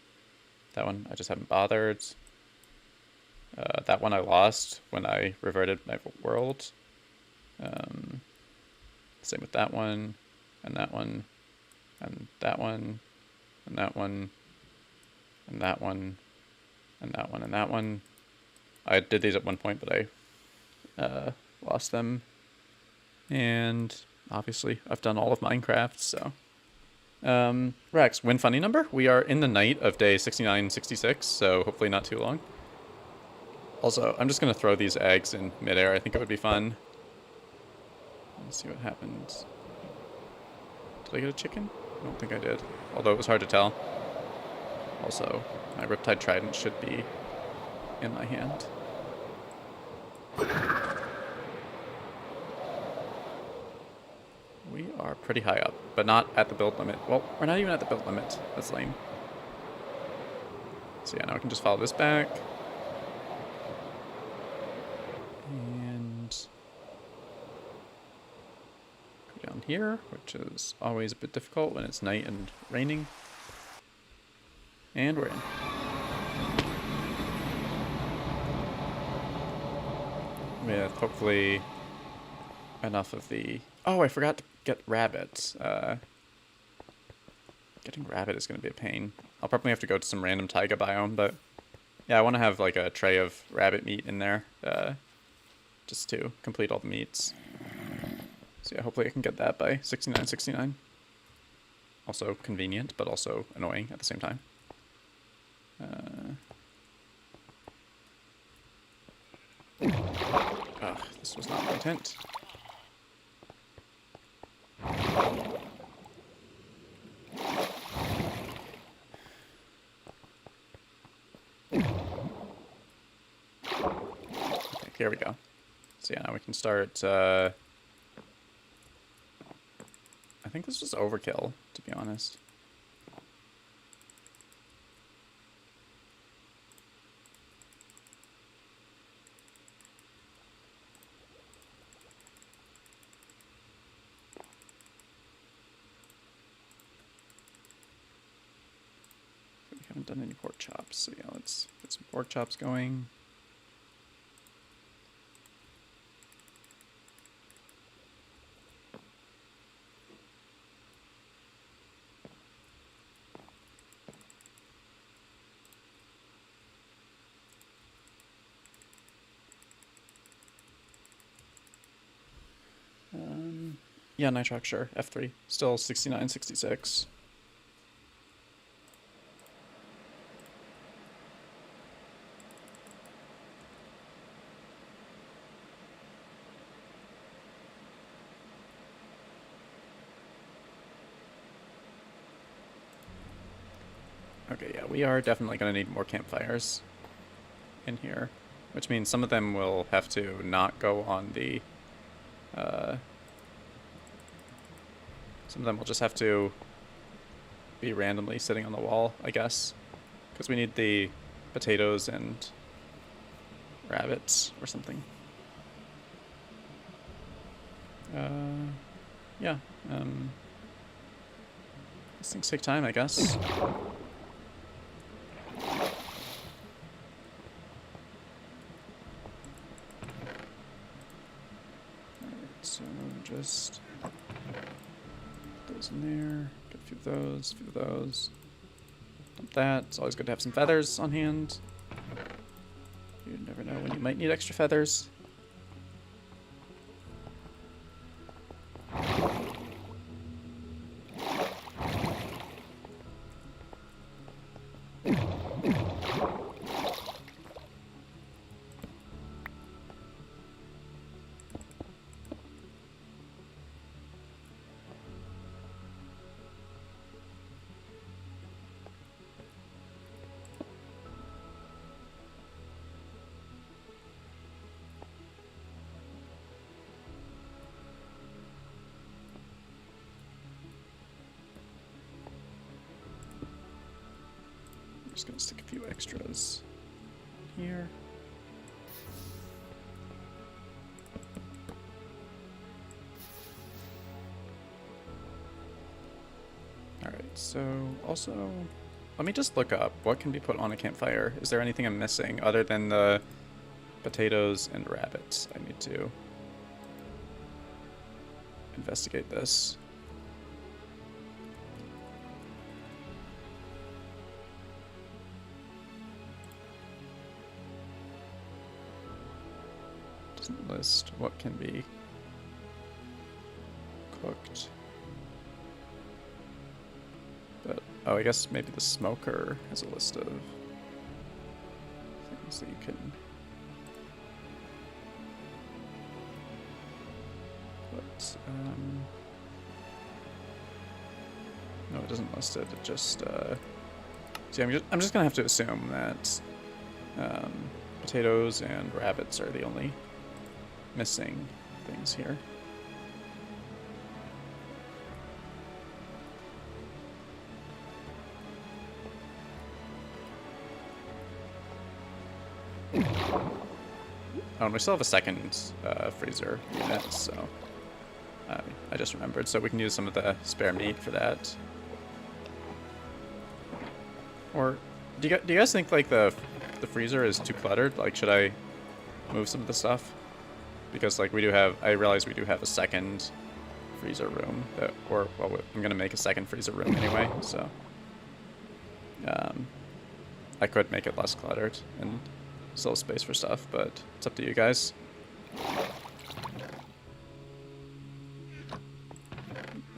That one I just haven't bothered. That one I lost when I reverted my world. Same with that one, and that one, and that one, and that one, and that one, and that one, and that one. I did these at one point, but I lost them. And obviously, I've done all of Minecraft, so. Rex, win funny number? We are in the night of day 6966, so hopefully not too long. Also, I'm just going to throw these eggs in midair. I think it would be fun. Let's see what happens. Did I get a chicken? I don't think I did. Although it was hard to tell. Also, my Riptide Trident should be in my hand. We are pretty high up, but not at the build limit. Well, we're not even at the build limit. That's lame. So yeah, now I can just follow this back. And go down here, which is always a bit difficult when it's night and raining. And we're in. With hopefully enough of the... Oh, I forgot to get rabbits. Getting rabbit is going to be a pain. I'll probably have to go to some random taiga biome, but yeah, I want to have like a tray of rabbit meat in there, just to complete all the meats. So yeah, hopefully I can get that by 6969. Also convenient, but also annoying at the same time. Oh, this was not my intent. Okay, here we go. So yeah, now we can start, I think this was overkill, to be honest. We haven't done any pork chops, so yeah, let's get some pork chops going. Yeah, Nitrox, sure. F3. Still 69, 66. Okay, yeah, we are definitely going to need more campfires in here, which means some of them will have to not go on the... some of them will just have to be randomly sitting on the wall, I guess, because we need the potatoes and rabbits or something. Yeah, these things take time, I guess. So just put those in there, get a few of those, Dump that. It's always good to have some feathers on hand. You never know when you might need extra feathers. Just gonna stick a few extras here. Alright, so also, let me just look up what can be put on a campfire. Is there anything I'm missing other than the potatoes and rabbits? I need to investigate this. List what can be cooked, but oh, I guess maybe the smoker has a list of things that you can put. No, it doesn't list it. It just see, I'm just gonna have to assume that potatoes and rabbits are the only missing things here. Oh, and we still have a second freezer unit, so I just remembered. So we can use some of the spare meat for that. Or do you guys think like the freezer is too cluttered? Like, should I move some of the stuff? Because like I realize we do have a second freezer room that, well, I'm gonna make a second freezer room anyway, so I could make it less cluttered and still have space for stuff, but it's up to you guys.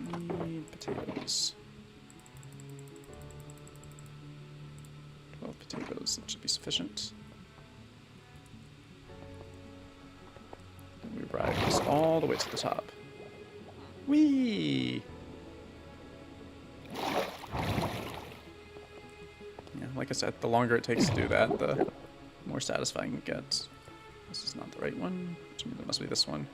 Need potatoes. 12 potatoes, that should be sufficient. We ride this all the way to the top. Whee! Yeah, like I said, the longer it takes to do that, the more satisfying it gets. This is not the right one, which means it must be this one.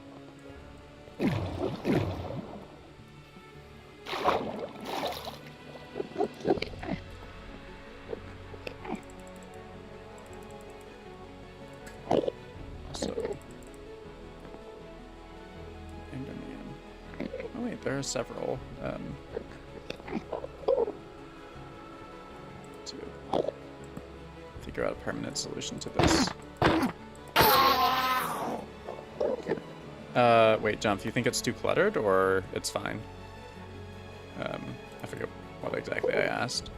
there are several. To figure out a permanent solution to this. Wait, Jump, you think it's too cluttered, or it's fine? I forget what exactly I asked.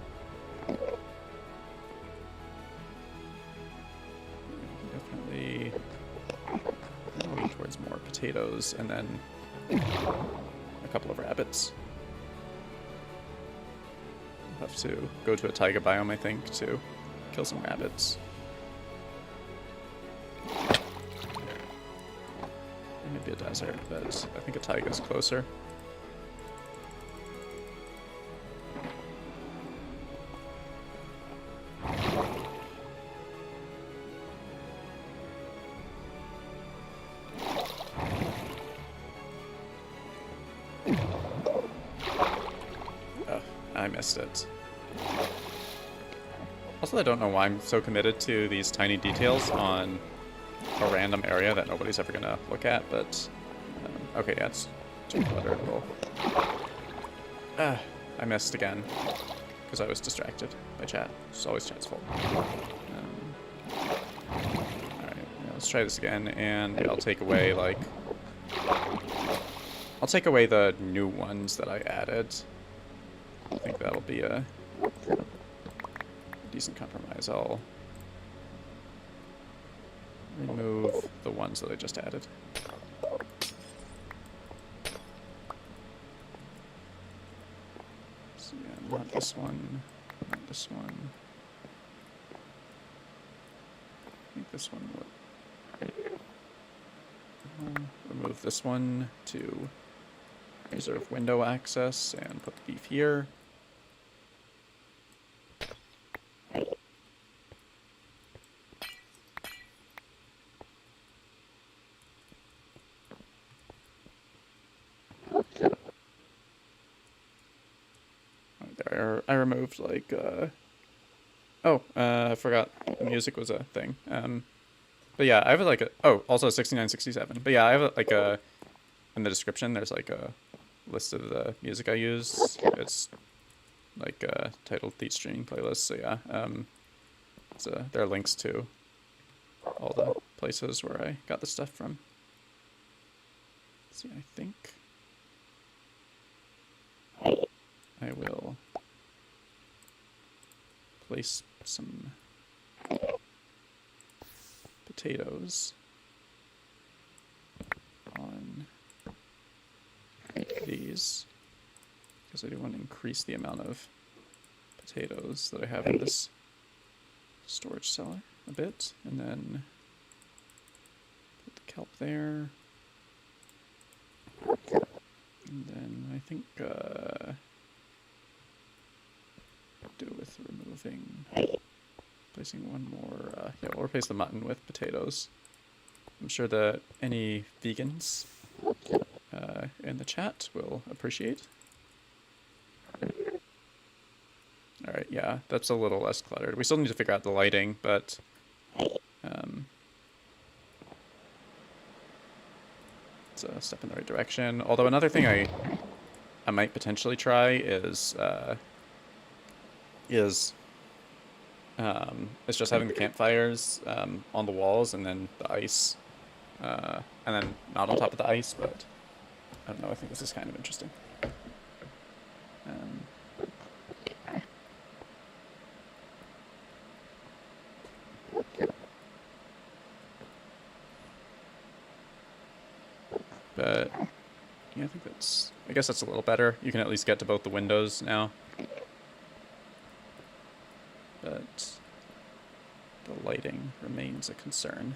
Definitely lean towards more potatoes, and then a couple of rabbits. We'll have to go to a taiga biome, I think, to kill some rabbits. Maybe a desert, but I think a taiga's closer. Oh, I missed it. Also, I don't know why I'm so committed to these tiny details on a random area that nobody's ever gonna look at, but okay, yeah, it's too cluttered. I missed again because I was distracted by chat. It's always chat's fault. Alright, yeah, let's try this again, and yeah, I'll take away the new ones that I added. I think that'll be a decent compromise. I'll remove the ones that I just added. So yeah, not this one, not this one. I think this one would. Remove this one to reserve window access and put the beef here. I removed I forgot the music was a thing. But yeah, I have also 6967. But yeah, I have in the description there's like a list of the music I use. It's like titled Theat Streaming Playlist. So yeah, there are links to all the places where I got the stuff from. Let's see, I think I will place some potatoes on these because I do want to increase the amount of potatoes that I have in this storage cellar a bit, and then put the kelp there, and then I think do with placing one more. Yeah, we'll replace the mutton with potatoes. I'm sure that any vegans in the chat will appreciate. Alright, yeah, that's a little less cluttered. We still need to figure out the lighting, but it's a step in the right direction. Although another thing I might potentially try is just having the campfires on the walls and then the ice, and then not on top of the ice, but I don't know, I think this is kind of interesting. But yeah, I guess that's a little better. You can at least get to both the windows now. But the lighting remains a concern.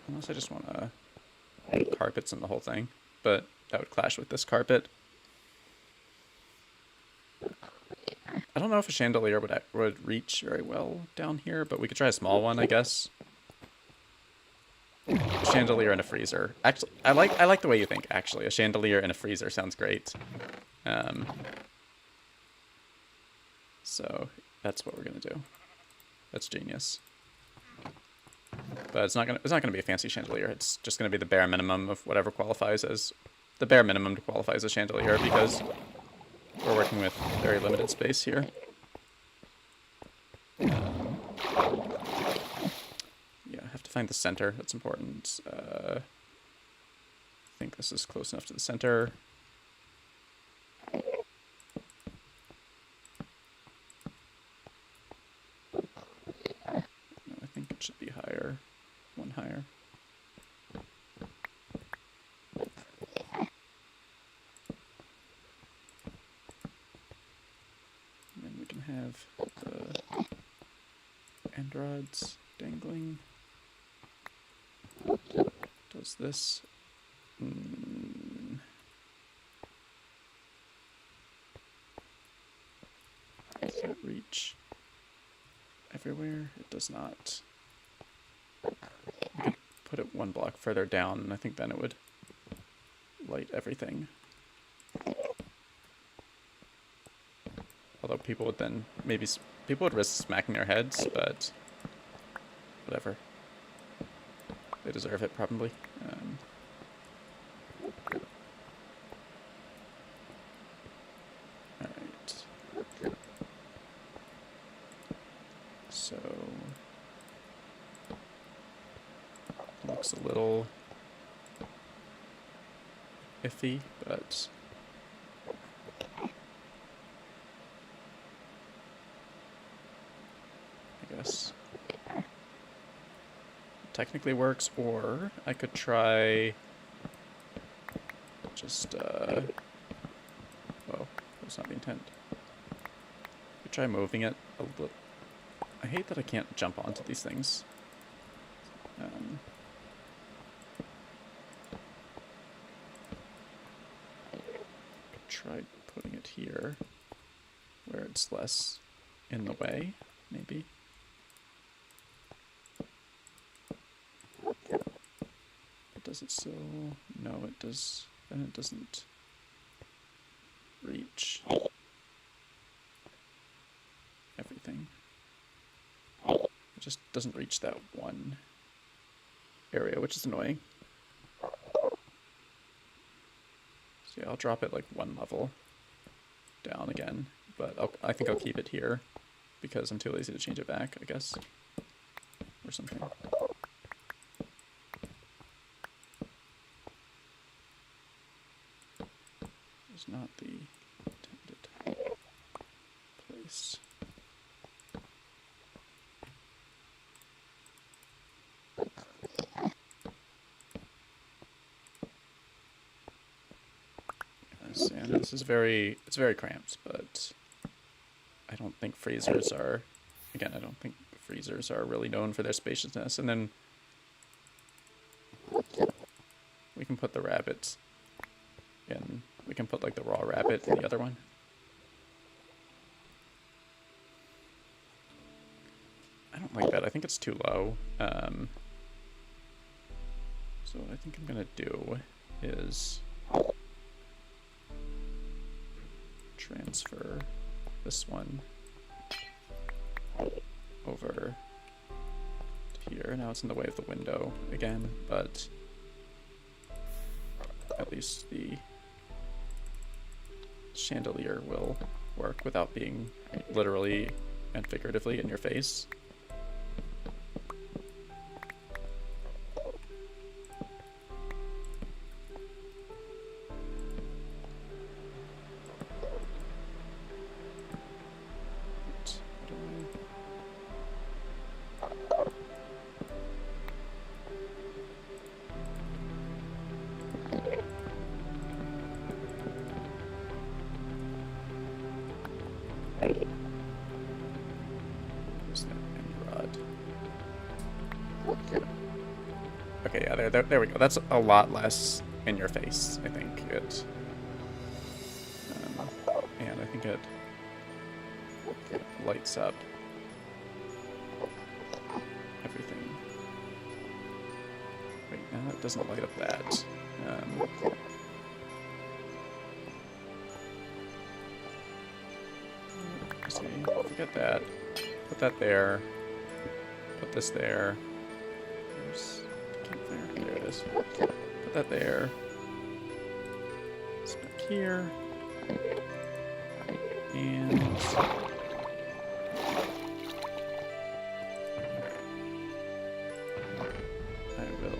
Unless I just want to carpets in the whole thing, but that would clash with this carpet. I don't know if a chandelier would reach very well down here, but we could try a small one, I guess. Chandelier and a freezer. Actually, I like the way you think. Actually, a chandelier and a freezer sounds great. So that's what we're gonna do. That's genius. But it's not gonna be a fancy chandelier. It's just gonna be the bare minimum of whatever qualifies as the bare minimum to qualify as a chandelier, because we're working with very limited space here. Yeah, I have to find the center. That's important. I think this is close enough to the center. No, I think it should be higher. One higher. And then we can have the end rods dangling. Does this? Does that reach everywhere? It does not. We could put it one block further down, and I think then it would light everything. Although people would then people would risk smacking their heads, but whatever. They deserve it, probably. Alright. So, looks a little iffy, but I guess technically works. Or I could try just well, that's not the intent. I could try moving it a little. I hate that I can't jump onto these things. Try putting it here where it's less in the way, maybe. Does it still? No, it does. Then it doesn't reach everything. It just doesn't reach that one area, which is annoying. So yeah, I'll drop it like one level down again, but I think I'll keep it here because I'm too lazy to change it back, I guess, or something. It's not the intended place. And this is it's very cramped, but I don't think freezers are, again, I don't think freezers are really known for their spaciousness. And then we can put the rabbits in, we can put like the raw rabbit in the other one. I don't like that, I think it's too low. So what I think I'm gonna do is transfer this one over to here. Now it's in the way of the window again, but at least the chandelier will work without being literally and figuratively in your face. Okay, yeah, there we go. That's a lot less in your face, I think. And I think it lights up everything. Wait, no, it doesn't light up that. Let's see, get that. Put that there. Put this there. There's the campfire. There it is. Put that there. This back here. And I will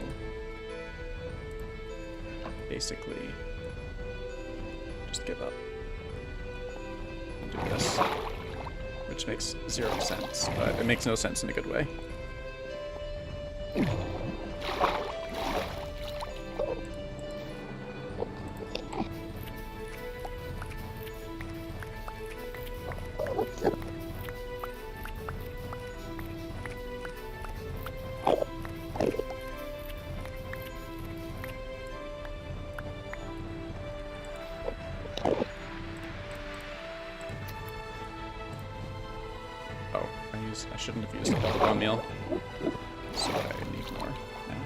basically just give up and do this, which makes 0 sense, but it makes no sense in a good way. I shouldn't have used all the bone meal, so I need more now.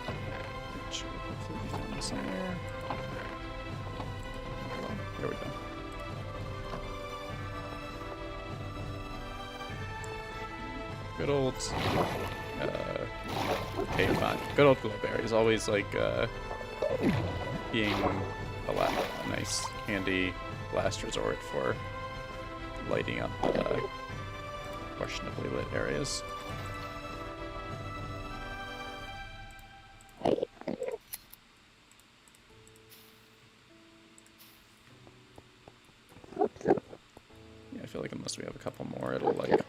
It should hopefully be found somewhere. Oh, there we go. Good old, okay, fine. Good old glowberry is always like being a nice, handy last resort for lighting up questionably lit areas. Yeah, I feel like unless we have a couple more, it'll like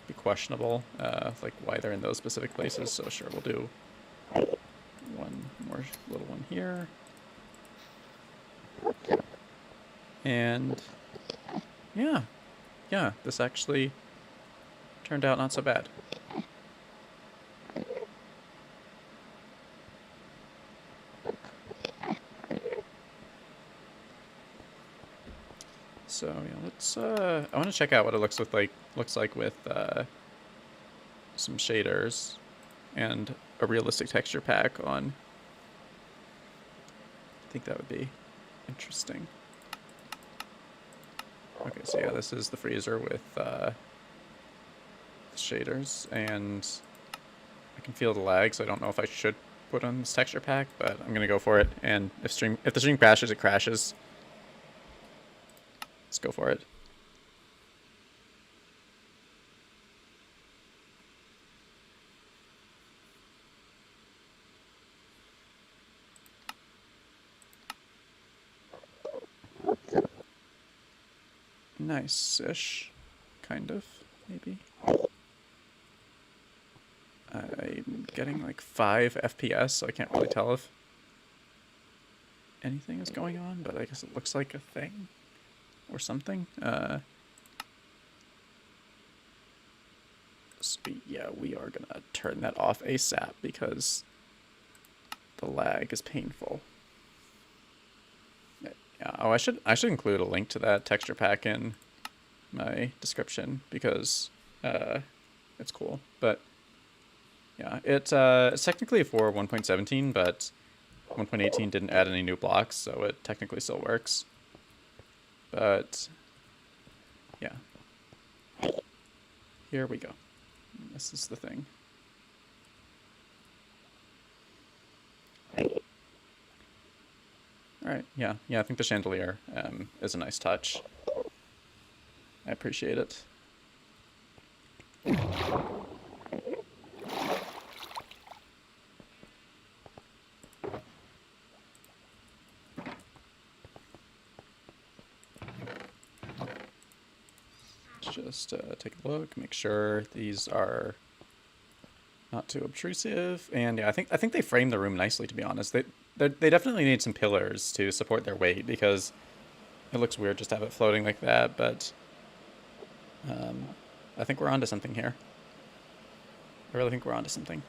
be questionable, like why they're in those specific places. So sure, we'll do one more little one here, and yeah, this actually turned out not so bad. So yeah, let's. I want to check out what it looks like with some shaders and a realistic texture pack on. I think that would be interesting. Okay, so yeah, this is the freezer with the shaders, and I can feel the lag, so I don't know if I should put on this texture pack, but I'm gonna go for it. And if the stream crashes, it crashes. Let's go for it. Nice-ish, kind of, maybe. I'm getting like 5 FPS, so I can't really tell if anything is going on, but I guess it looks like a thing or something. So yeah, we are gonna turn that off ASAP because the lag is painful. Yeah, oh, I should include a link to that texture pack in my description because it's cool. But yeah, it's technically for 1.17, but 1.18 didn't add any new blocks, so it technically still works. But yeah, here we go. This is the thing. Alright, yeah, I think the chandelier is a nice touch. I appreciate it. Just take a look, make sure these are not too obtrusive, and yeah, I think they frame the room nicely. To be honest, they definitely need some pillars to support their weight because it looks weird just to have it floating like that. But I think we're onto something here. I really think we're onto something.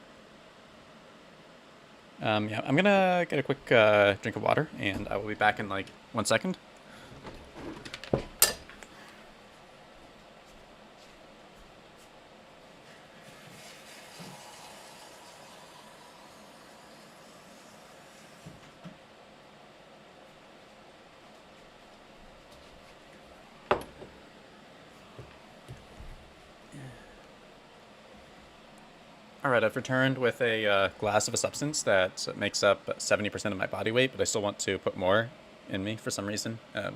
Yeah, I'm gonna get a quick drink of water, and I will be back in like 1 second. Alright, I've returned with a glass of a substance that makes up 70% of my body weight, but I still want to put more in me for some reason. I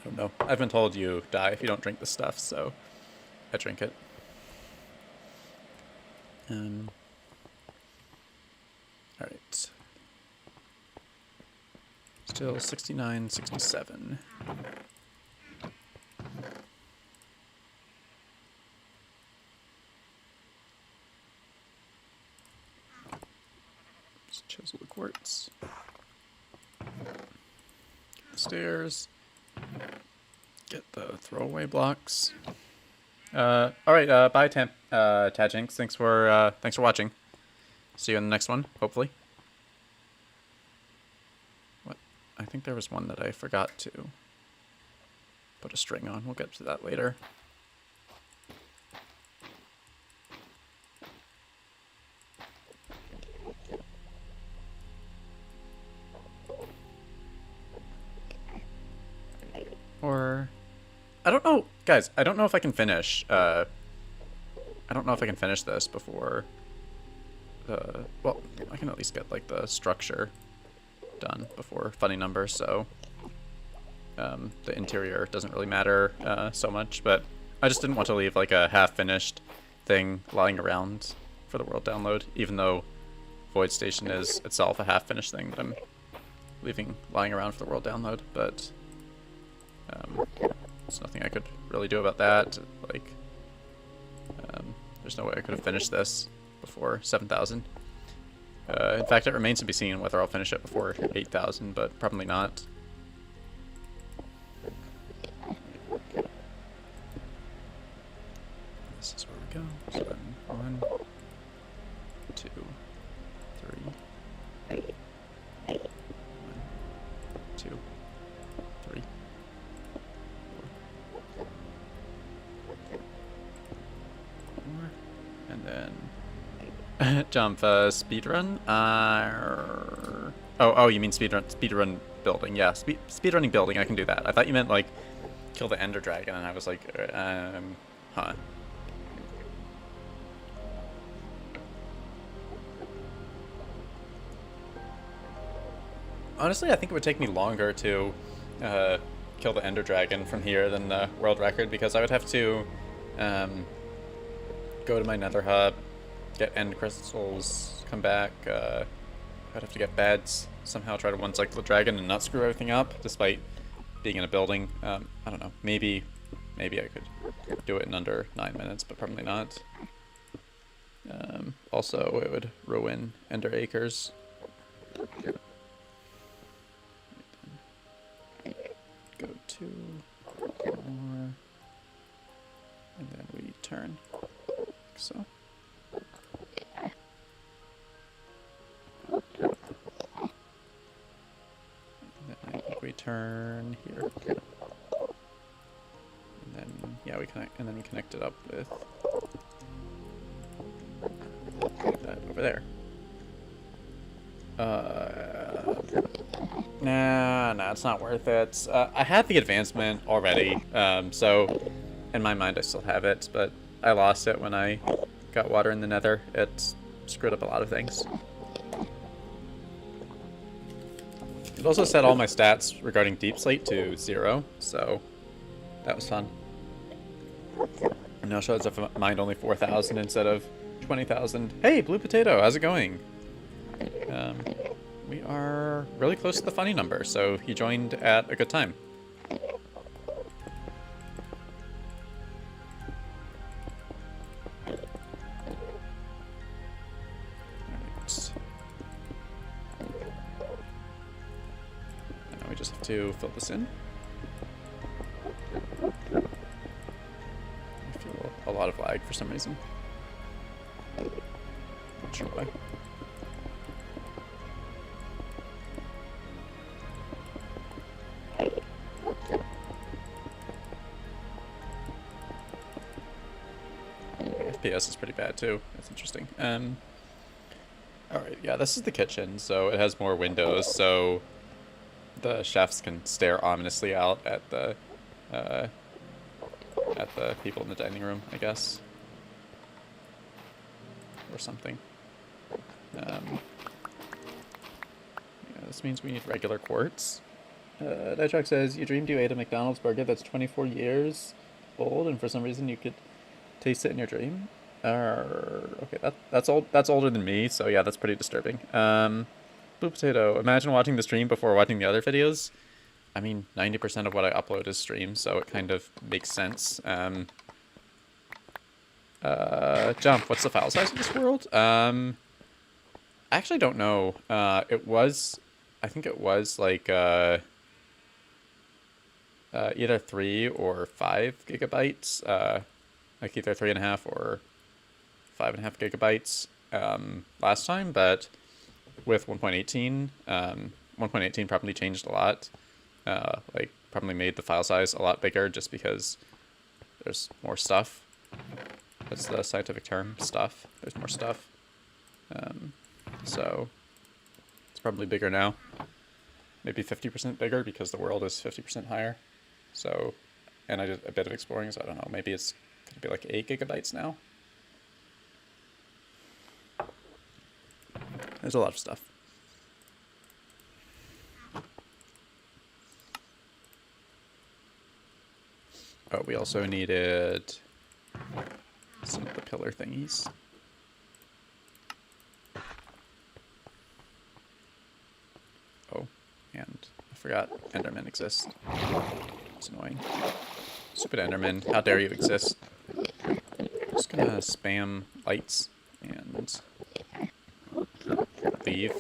don't know. I've been told you die if you don't drink this stuff, so I drink it. Alright. Still 69, 67. Just chisel the quartz. Get the stairs. Get the throwaway blocks. Alright, bye Tajinx. Thanks for watching. See you in the next one, hopefully. What? I think there was one that I forgot to put a string on. We'll get to that later. Or I don't know, guys. I don't know if I can finish. I don't know if I can finish this before. Well, I can at least get like the structure done before funny numbers. So the interior doesn't really matter so much. But I just didn't want to leave like a half-finished thing lying around for the world download, even though Void Station is itself a half-finished thing that I'm leaving lying around for the world download. But there's nothing I could really do about that. Like, there's no way I could have finished this before 7,000. In fact, it remains to be seen whether I'll finish it before 8,000, but probably not. This is where we go. So then 1, 2, 3. 1, 2, 3. And then jump speedrun. Oh, you mean speedrun building? Yeah, speedrunning building. I can do that. I thought you meant like kill the Ender Dragon, and I was like, huh. Honestly, I think it would take me longer to kill the Ender Dragon from here than the world record, because I would have to go to my nether hub, get end crystals, come back. I'd have to get beds, somehow try to one-cycle the dragon and not screw everything up, despite being in a building. I don't know. Maybe I could do it in under 9 minutes, but probably not. Also, it would ruin Ender Acres. Go to more, and then we turn. Like so. I think we turn here. And then, yeah, we connect, and then we connect it up with that over there. Nah, it's not worth it. I had the advancement already, so in my mind I still have it, but I lost it when I got water in the nether. It screwed up a lot of things. It also set all my stats regarding Deep Slate to 0, so that was fun. And now shows I've mined only 4,000 instead of 20,000. Hey, Blue Potato, how's it going? We are really close to the funny number, so he joined at a good time. We just have to fill this in. I feel a lot of lag for some reason. Not sure why. FPS is pretty bad too. That's interesting. Alright, yeah, this is the kitchen, so it has more windows, so the chefs can stare ominously out at the at the people in the dining room, I guess. Or something. Yeah, this means we need regular quartz. Ditrock says, you dreamed you ate a McDonald's burger that's 24 years old, and for some reason you could taste it in your dream. Okay, that's old. That's older than me, so yeah, that's pretty disturbing. Blue Potato, imagine watching the stream before watching the other videos. I mean, 90% of what I upload is stream, so it kind of makes sense. Jump, what's the file size of this world? I actually don't know. I think it was like, either 3 or 5 gigabytes, like either 3.5 or 5.5 gigabytes, last time, but with 1.18, 1.18 probably changed a lot. Like probably made the file size a lot bigger just because there's more stuff. That's the scientific term, stuff. There's more stuff. So it's probably bigger now. Maybe 50% bigger because the world is 50% higher. So, and I did a bit of exploring, so I don't know. Maybe it's going to be like 8 gigabytes now. There's a lot of stuff. Oh, we also needed some of the pillar thingies. Oh, and I forgot Endermen exist. It's annoying. Stupid Enderman, how dare you exist? Just gonna spam lights and leave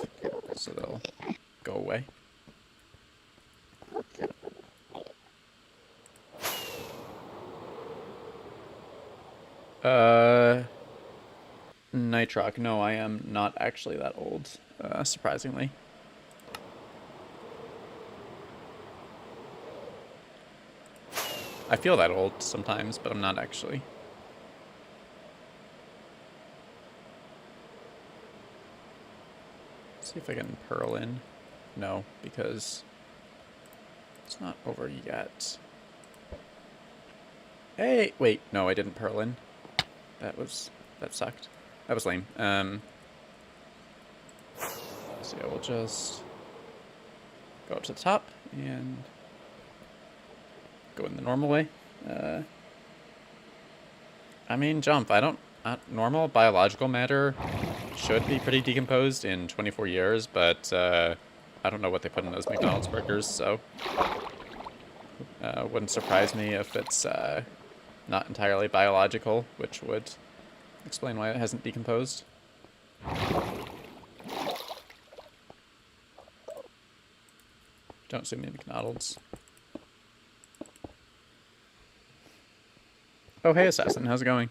so they'll go away. Nitrock, no, I am not actually that old, surprisingly. I feel that old sometimes, but I'm not actually. Let's see if I can pearl in. No, because it's not over yet. Hey, wait, no, I didn't pearl in. That sucked. That was lame. So yeah, we'll just go up to the top and go in the normal way. I mean, jump. Normal biological matter should be pretty decomposed in 24 years, but I don't know what they put in those McDonald's burgers, so wouldn't surprise me if it's not entirely biological, which would explain why it hasn't decomposed. Don't sue me, McDonald's. Oh, hey, Assassin. How's it going?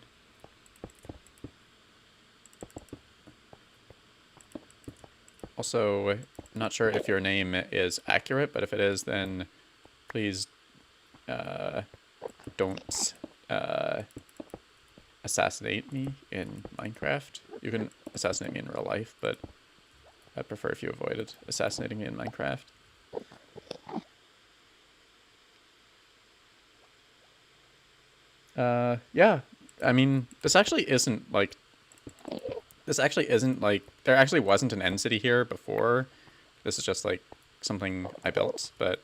Also, not sure if your name is accurate, but if it is, then please don't assassinate me in Minecraft. You can assassinate me in real life, but I'd prefer if you avoided assassinating me in Minecraft. Yeah, I mean, this actually isn't like, there actually wasn't an end city here before. This is just like something I built, but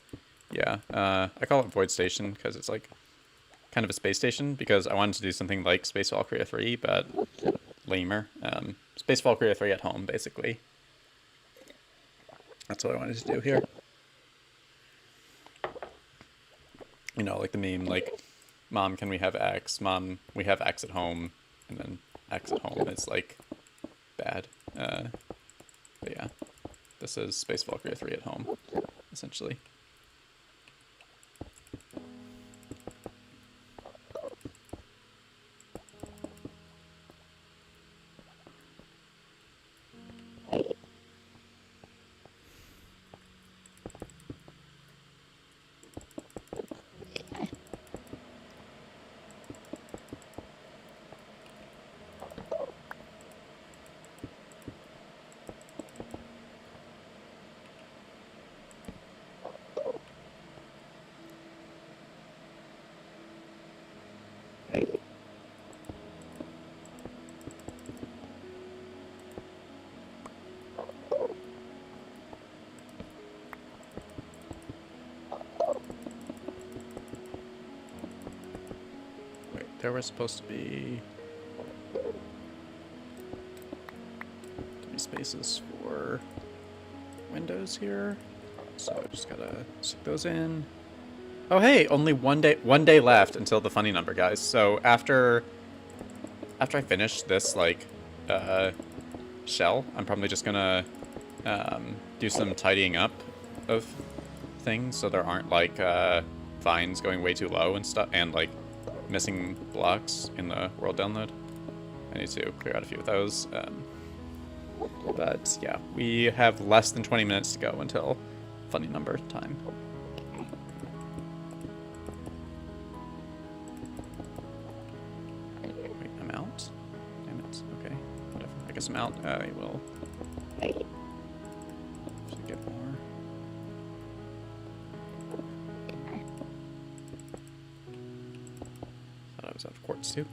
yeah, I call it Void Station because it's like kind of a space station, because I wanted to do something like Space Valkyria 3, but lamer. Space Valkyria 3 at home, basically. That's what I wanted to do here. You know, like the meme, like, Mom, can we have X? Mom, we have X at home. And then X at home is, like, bad. But yeah, this is Space Valkyria 3 at home, essentially. there were supposed to be spaces for windows here, so I just gotta stick those in. Oh hey, only one day left until the funny number, guys. So after I finish this like shell, I'm probably just gonna do some tidying up of things so there aren't like vines going way too low and stuff, and like missing blocks in the world download. I need to clear out a few of those. But yeah, we have less than 20 minutes to go until funny number time. Wait, I'm out? Damn it. Okay, whatever. I guess I'm out. I will get more. Thought I was out of quartz too,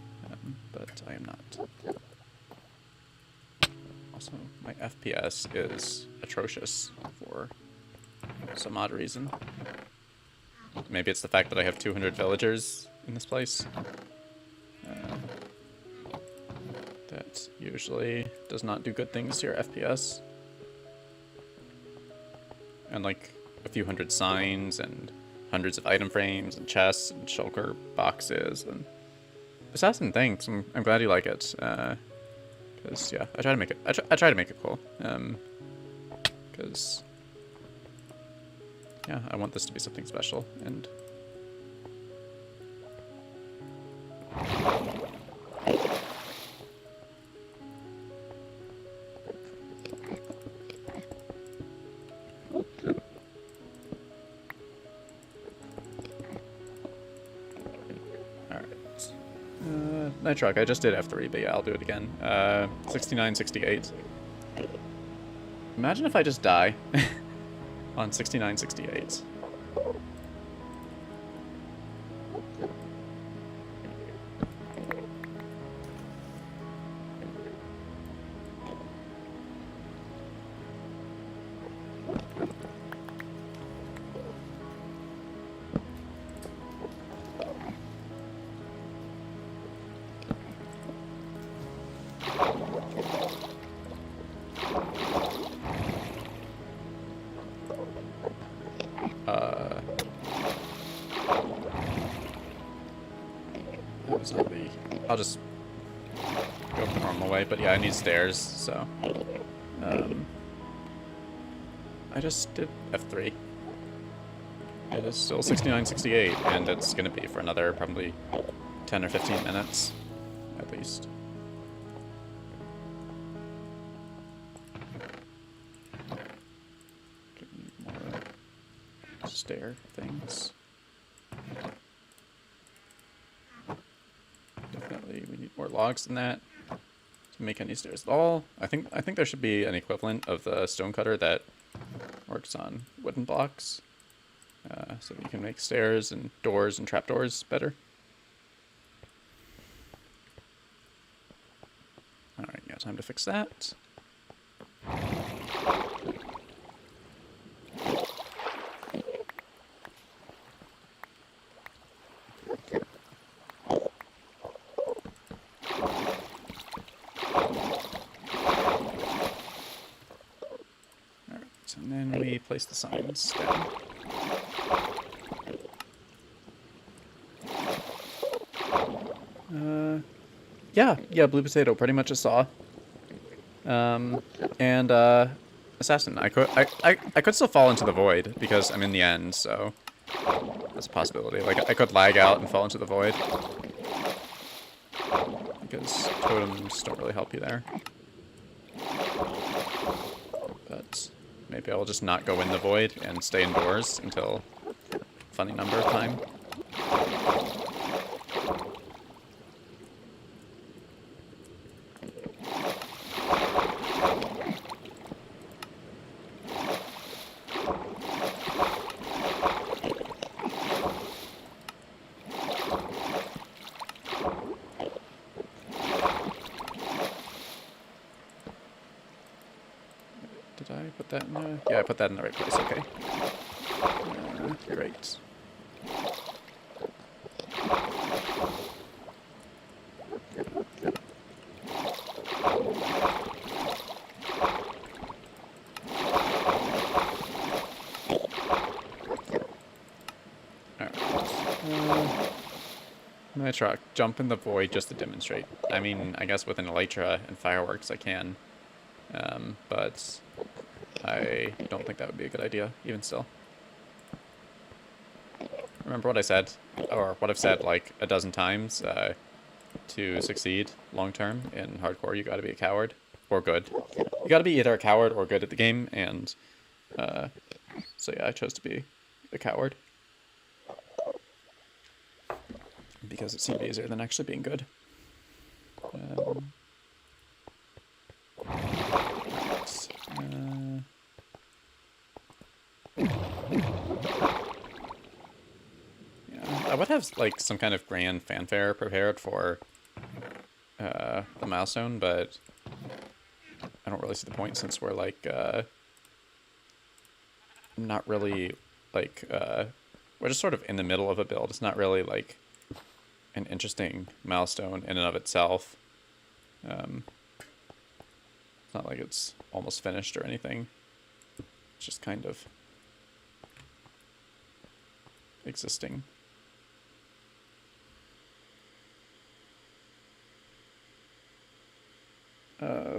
but I am not. Also, my FPS is atrocious for some odd reason. Maybe it's the fact that I have 200 villagers in this place. That usually does not do good things to your FPS. And like a few hundred signs and hundreds of item frames and chests and shulker boxes and assassin, thanks. I'm glad you like it. Because yeah, I try to make it. I try to make it cool. Because yeah, I want this to be something special. And Nitrock, I just did F3, but yeah, I'll do it again. 69, 68. Imagine if I just die on 69, 68. I'll just go the normal way, but yeah, I need stairs, so I just did F3. It is still 69, 68, and it's gonna be for another probably 10 or 15 minutes, at least. More stair things. We need more logs than that to make any stairs at all. I think there should be an equivalent of the stonecutter that works on wooden blocks, so we can make stairs and doors and trapdoors better. All right, yeah, time to fix that. And then we place the signs down. Yeah, blue potato, pretty much a saw. And assassin. I could still fall into the void because I'm in the end, so that's a possibility. Like I could lag out and fall into the void because totems don't really help you there. But maybe I'll just not go in the void and stay indoors until funny number time. Did I put that in the... Yeah, I put that in the right place, okay. Great. Nitrox, jump in the void just to demonstrate. I mean, I guess with an Elytra and fireworks I can. But I don't think that would be a good idea, even still. Remember what I said, or what I've said like a dozen times, to succeed long-term in hardcore, you gotta be a coward, or good. You gotta be either a coward or good at the game, and, so yeah, I chose to be a coward. Because it seemed easier than actually being good. I would have like some kind of grand fanfare prepared for the milestone, but I don't really see the point since we're like not really like we're just sort of in the middle of a build. It's not really like an interesting milestone in and of itself. It's not like it's almost finished or anything. It's just kind of existing.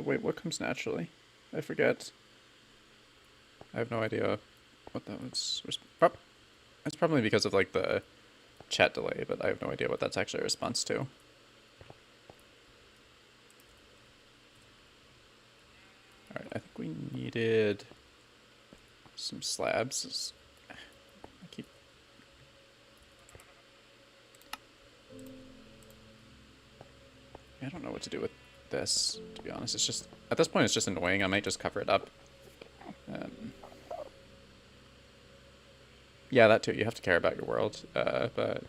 Wait, what comes naturally? I forget. I have no idea what that was. It's probably because of like the chat delay, but I have no idea what that's actually a response to. Alright, I think we needed some slabs. I don't know what to do with this, to be honest. It's just, at this point, it's just annoying. I might just cover it up. Yeah, that too. You have to care about your world, but that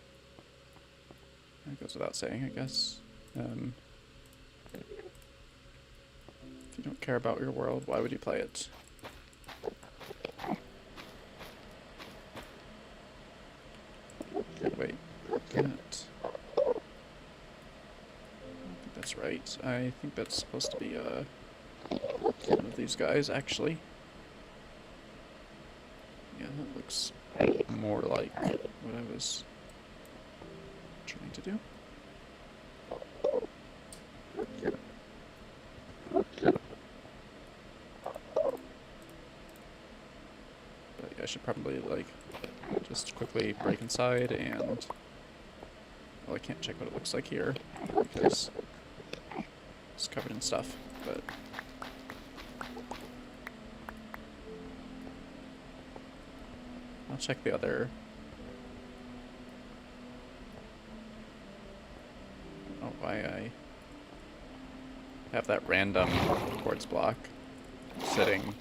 goes without saying, I guess. If you don't care about your world, why would you play it? Wait, that. That's right. I think that's supposed to be one of these guys, actually. Yeah, that looks more like what I was trying to do. But yeah, I should probably like just quickly break inside and, well, I can't check what it looks like here because it's covered in stuff, but I'll check the other. I don't know why I have that random quartz block sitting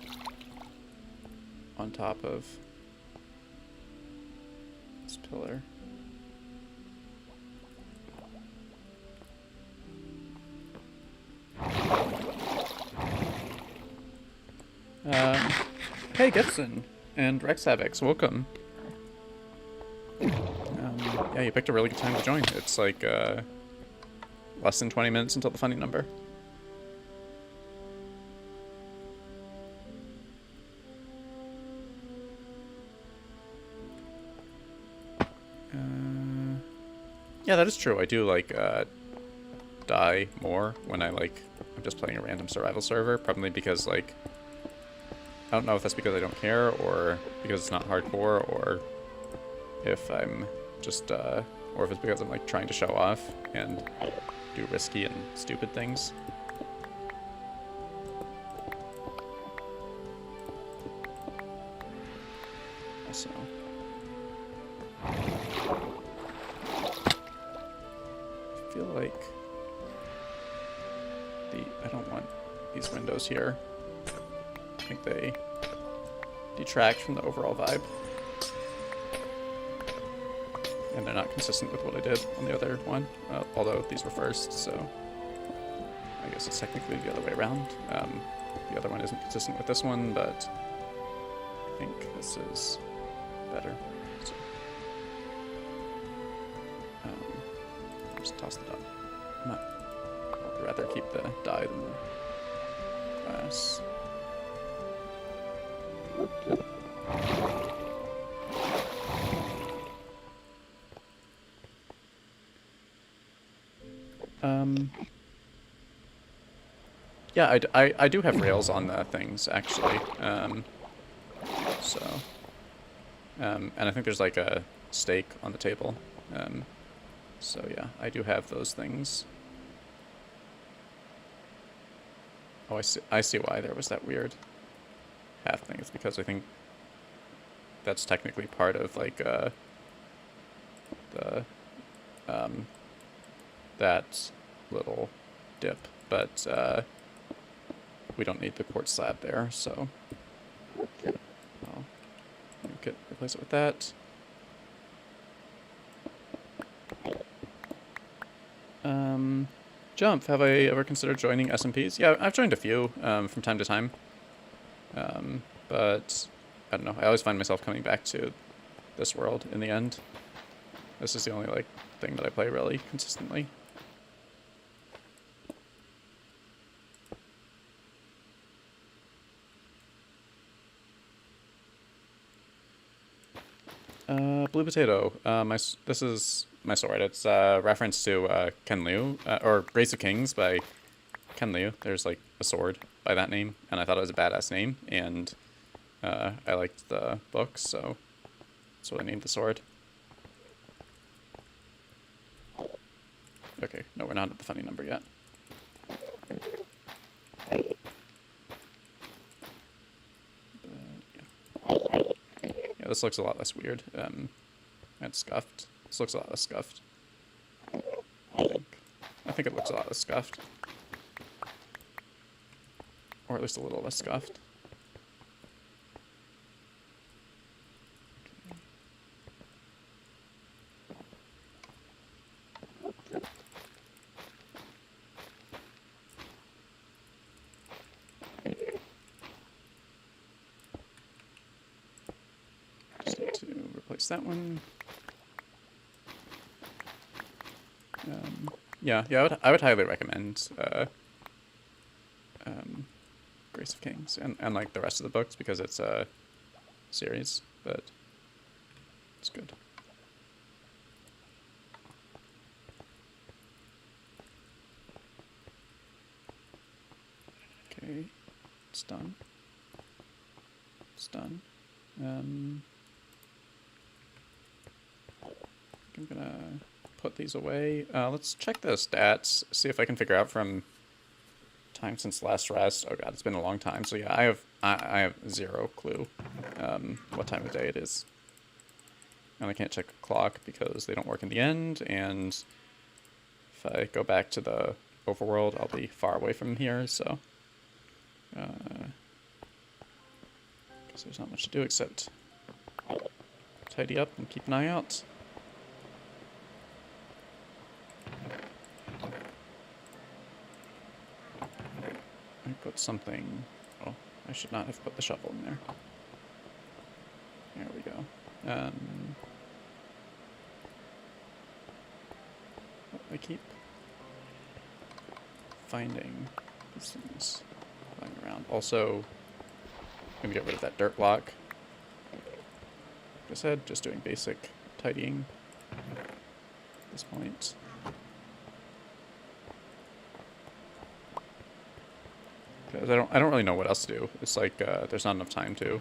on top of this pillar. Hey Gibson and Rex Havocs, welcome. Yeah, you picked a really good time to join. It's like less than 20 minutes until the funny number. Yeah, that is true. I do like die more when I'm just playing a random survival server, probably because like I don't know if that's because I don't care or because it's not hardcore or if I'm just or if it's because I'm like trying to show off and do risky and stupid things. So I feel like I don't want these windows here. I think they detract from the overall vibe. And they're not consistent with what I did on the other one, although these were first, so I guess it's technically the other way around. The other one isn't consistent with this one, but I think this is better. So, I'll just toss it up. I'd rather keep the dye than the glass. Yeah, I do have rails on the things, actually. So, and I think there's like a steak on the table. So yeah, I do have those things. Oh, I see why there was that weird half thing. It's because I think that's technically part of like the that little dip, but we don't need the quartz slab there, so I'll replace it with that. Jump. Have I ever considered joining SMPs? Yeah, I've joined a few from time to time, but I don't know. I always find myself coming back to this world in the end. This is the only like thing that I play really consistently. Blue potato. This is my sword. It's a reference to Ken Liu, or Grace of Kings by Ken Liu. There's like a sword by that name, and I thought it was a badass name, and I liked the book, so that's what I named the sword. Okay, no, we're not at the funny number yet. Yeah, this looks a lot less weird. And scuffed. This looks a lot less scuffed. I think it looks a lot less scuffed. Or at least a little less scuffed. Just need to replace that one. Yeah, I would highly recommend Grace of Kings and like the rest of the books because it's a series, but it's good. Okay, it's done. It's done. I'm gonna put these away. Let's check the stats, see if I can figure out from time since last rest. Oh god, it's been a long time. So yeah, I have zero clue what time of day it is. And I can't check a clock because they don't work in the end, and if I go back to the overworld, I'll be far away from here, so guess there's not much to do except tidy up and keep an eye out. I put something... Oh, I should not have put the shovel in there. There we go. I keep finding these things lying around. Also, I'm gonna get rid of that dirt block. Like I said, just doing basic tidying at this point. Because I don't really know what else to do. It's like there's not enough time to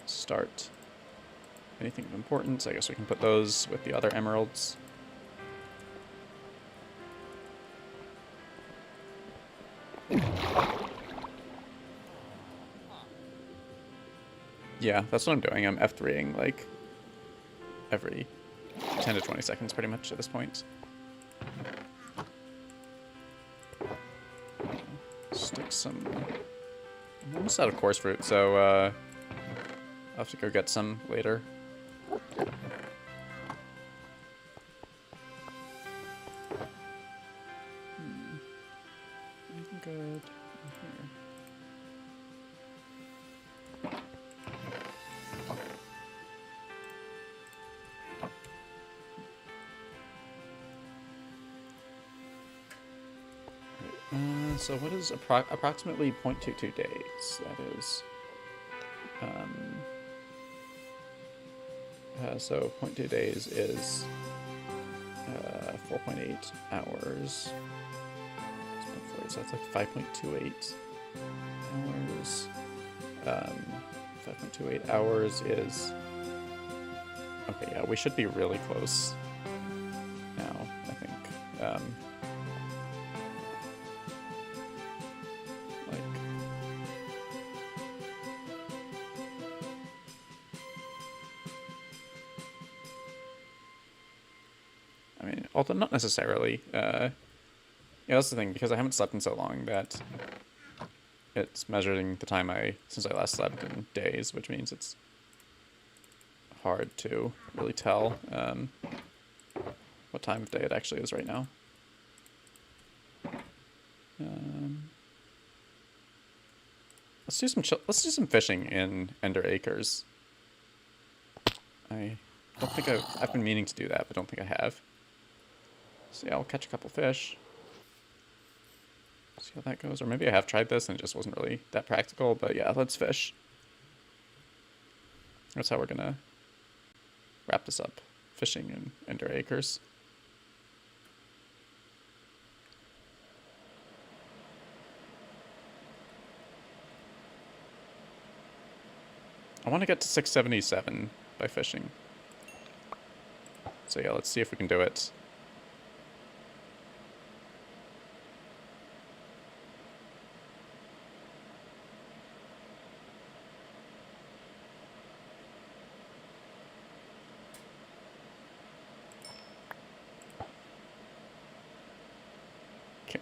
start anything of importance. I guess we can put those with the other emeralds. Yeah, that's what I'm doing. I'm F3ing like every 10 to 20 seconds pretty much at this point. Stick some... I'm almost out of coarse fruit, so I'll have to go get some later. Anything good in here? So what is approximately 0.22 days? That is... so 0.2 days is 4.8 hours. so that's like 5.28 hours. 5.28 hours is... Okay, yeah, we should be really close now, I think. I mean, although not necessarily. Yeah, that's the thing, because I haven't slept in so long that it's measuring the time since I last slept in days, which means it's hard to really tell what time of day it actually is right now. Let's do some fishing in Ender Acres. I don't think I've been meaning to do that, but don't think I have. So yeah, I'll catch a couple fish. See how that goes. Or maybe I have tried this and it just wasn't really that practical, but yeah, let's fish. That's how we're gonna wrap this up. Fishing in Ender Acres. I want to get to 677 by fishing. So yeah, let's see if we can do it.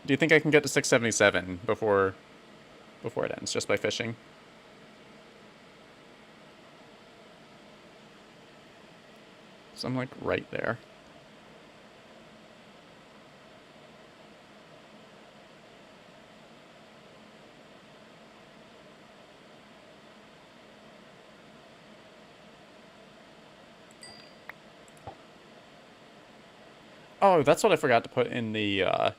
Do you think I can get to 677 before it ends, just by fishing? So I'm like right there. Oh, that's what I forgot to put in the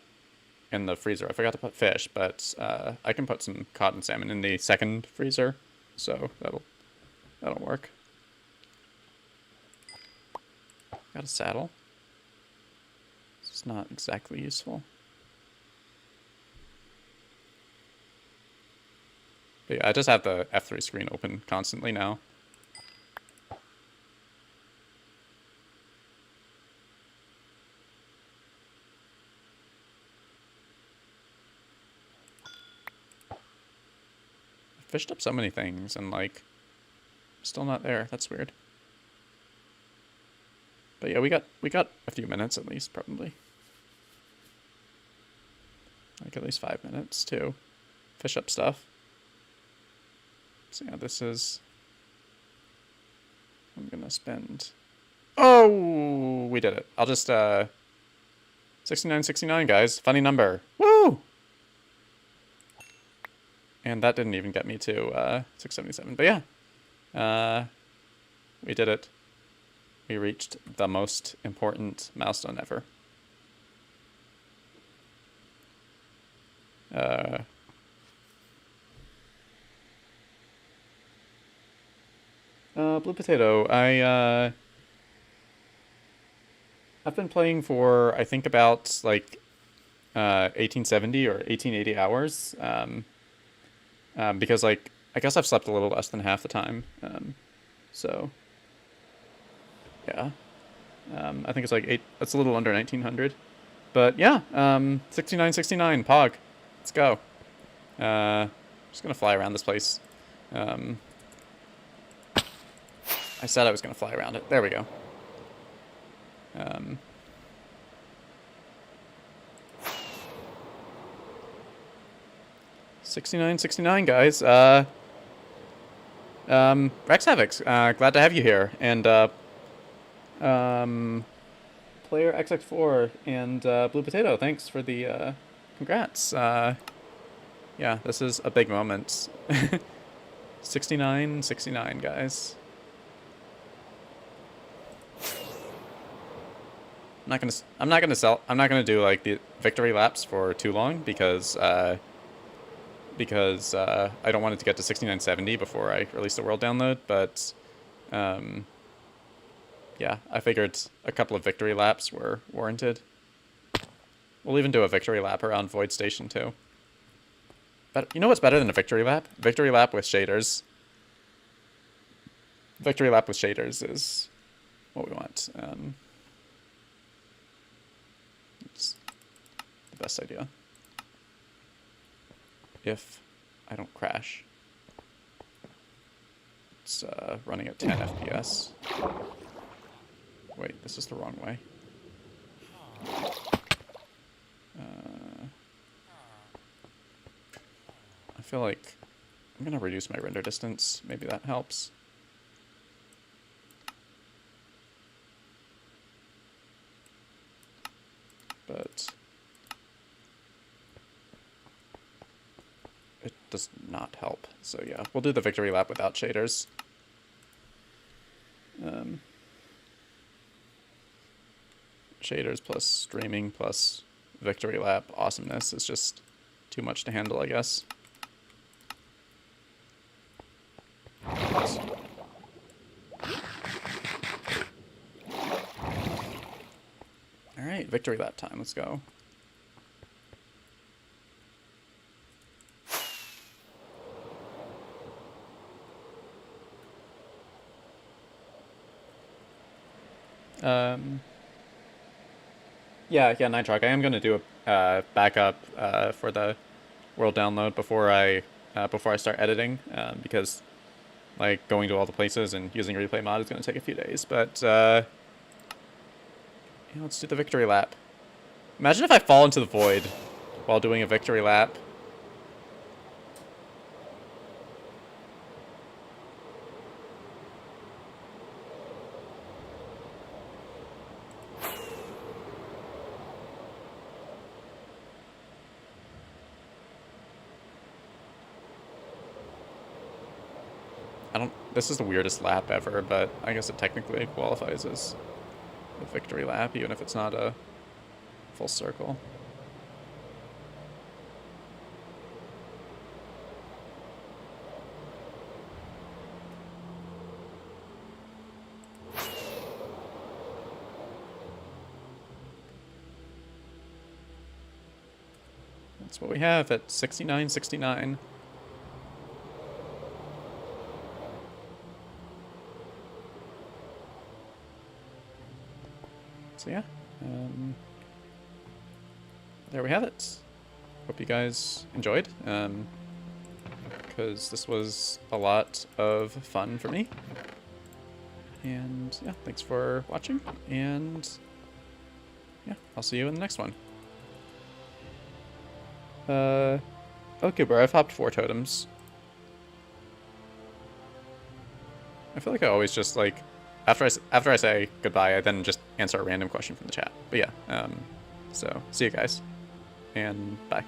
freezer. I forgot to put fish, but I can put some cotton salmon in the second freezer, so that'll work. Got a saddle. This is not exactly useful. But yeah, I just have the F3 screen open constantly now. Fished up so many things and like still not there. That's weird. But yeah, we got a few minutes at least, probably. Like at least 5 minutes to fish up stuff. So yeah, this is... I'm gonna spend... Oh, we did it. I'll just 6969, guys. Funny number. Woo! And that didn't even get me to 677. But yeah, we did it. We reached the most important milestone ever. Blue Potato, I've been playing for, I think, about like 1870 or 1880 hours. Because like I guess I've slept a little less than half the time. So yeah. I think it's like it's a little under 1900. But yeah, 6969 Pog. Let's go. Just gonna fly around this place. I said I was gonna fly around it. There we go. 6969, guys. Rex Havocs, glad to have you here. And Player XX4 and Blue Potato, thanks for the congrats. Yeah, this is a big moment. 6969, guys. I'm not gonna do like the victory laps for too long because I don't want it to get to 6970 before I release the world download, but yeah, I figured a couple of victory laps were warranted. We'll even do a victory lap around Void Station too. But you know what's better than a victory lap? Victory lap with shaders. Victory lap with shaders is what we want. It's the best idea. If I don't crash. It's running at 10 FPS. Wait, this is the wrong way. I feel like I'm gonna reduce my render distance. Maybe that helps. But it does not help. So yeah, we'll do the victory lap without shaders. Shaders plus streaming plus victory lap awesomeness is just too much to handle, I guess. Alright, victory lap time, let's go. Yeah, Nitrock, I am going to do a backup for the world download before I start editing, because like going to all the places and using replay mod is going to take a few days. But yeah, let's do the victory lap. Imagine if I fall into the void while doing a victory lap. This is the weirdest lap ever, but I guess it technically qualifies as a victory lap, even if it's not a full circle. That's what we have at 69.69. So yeah, there we have it. Hope you guys enjoyed, because this was a lot of fun for me. And yeah, thanks for watching, and yeah, I'll see you in the next one. Okay, bro, I've hopped 4 totems. I feel like I always just like, after I say goodbye, I then just answer a random question from the chat. But yeah, so see you guys, and bye.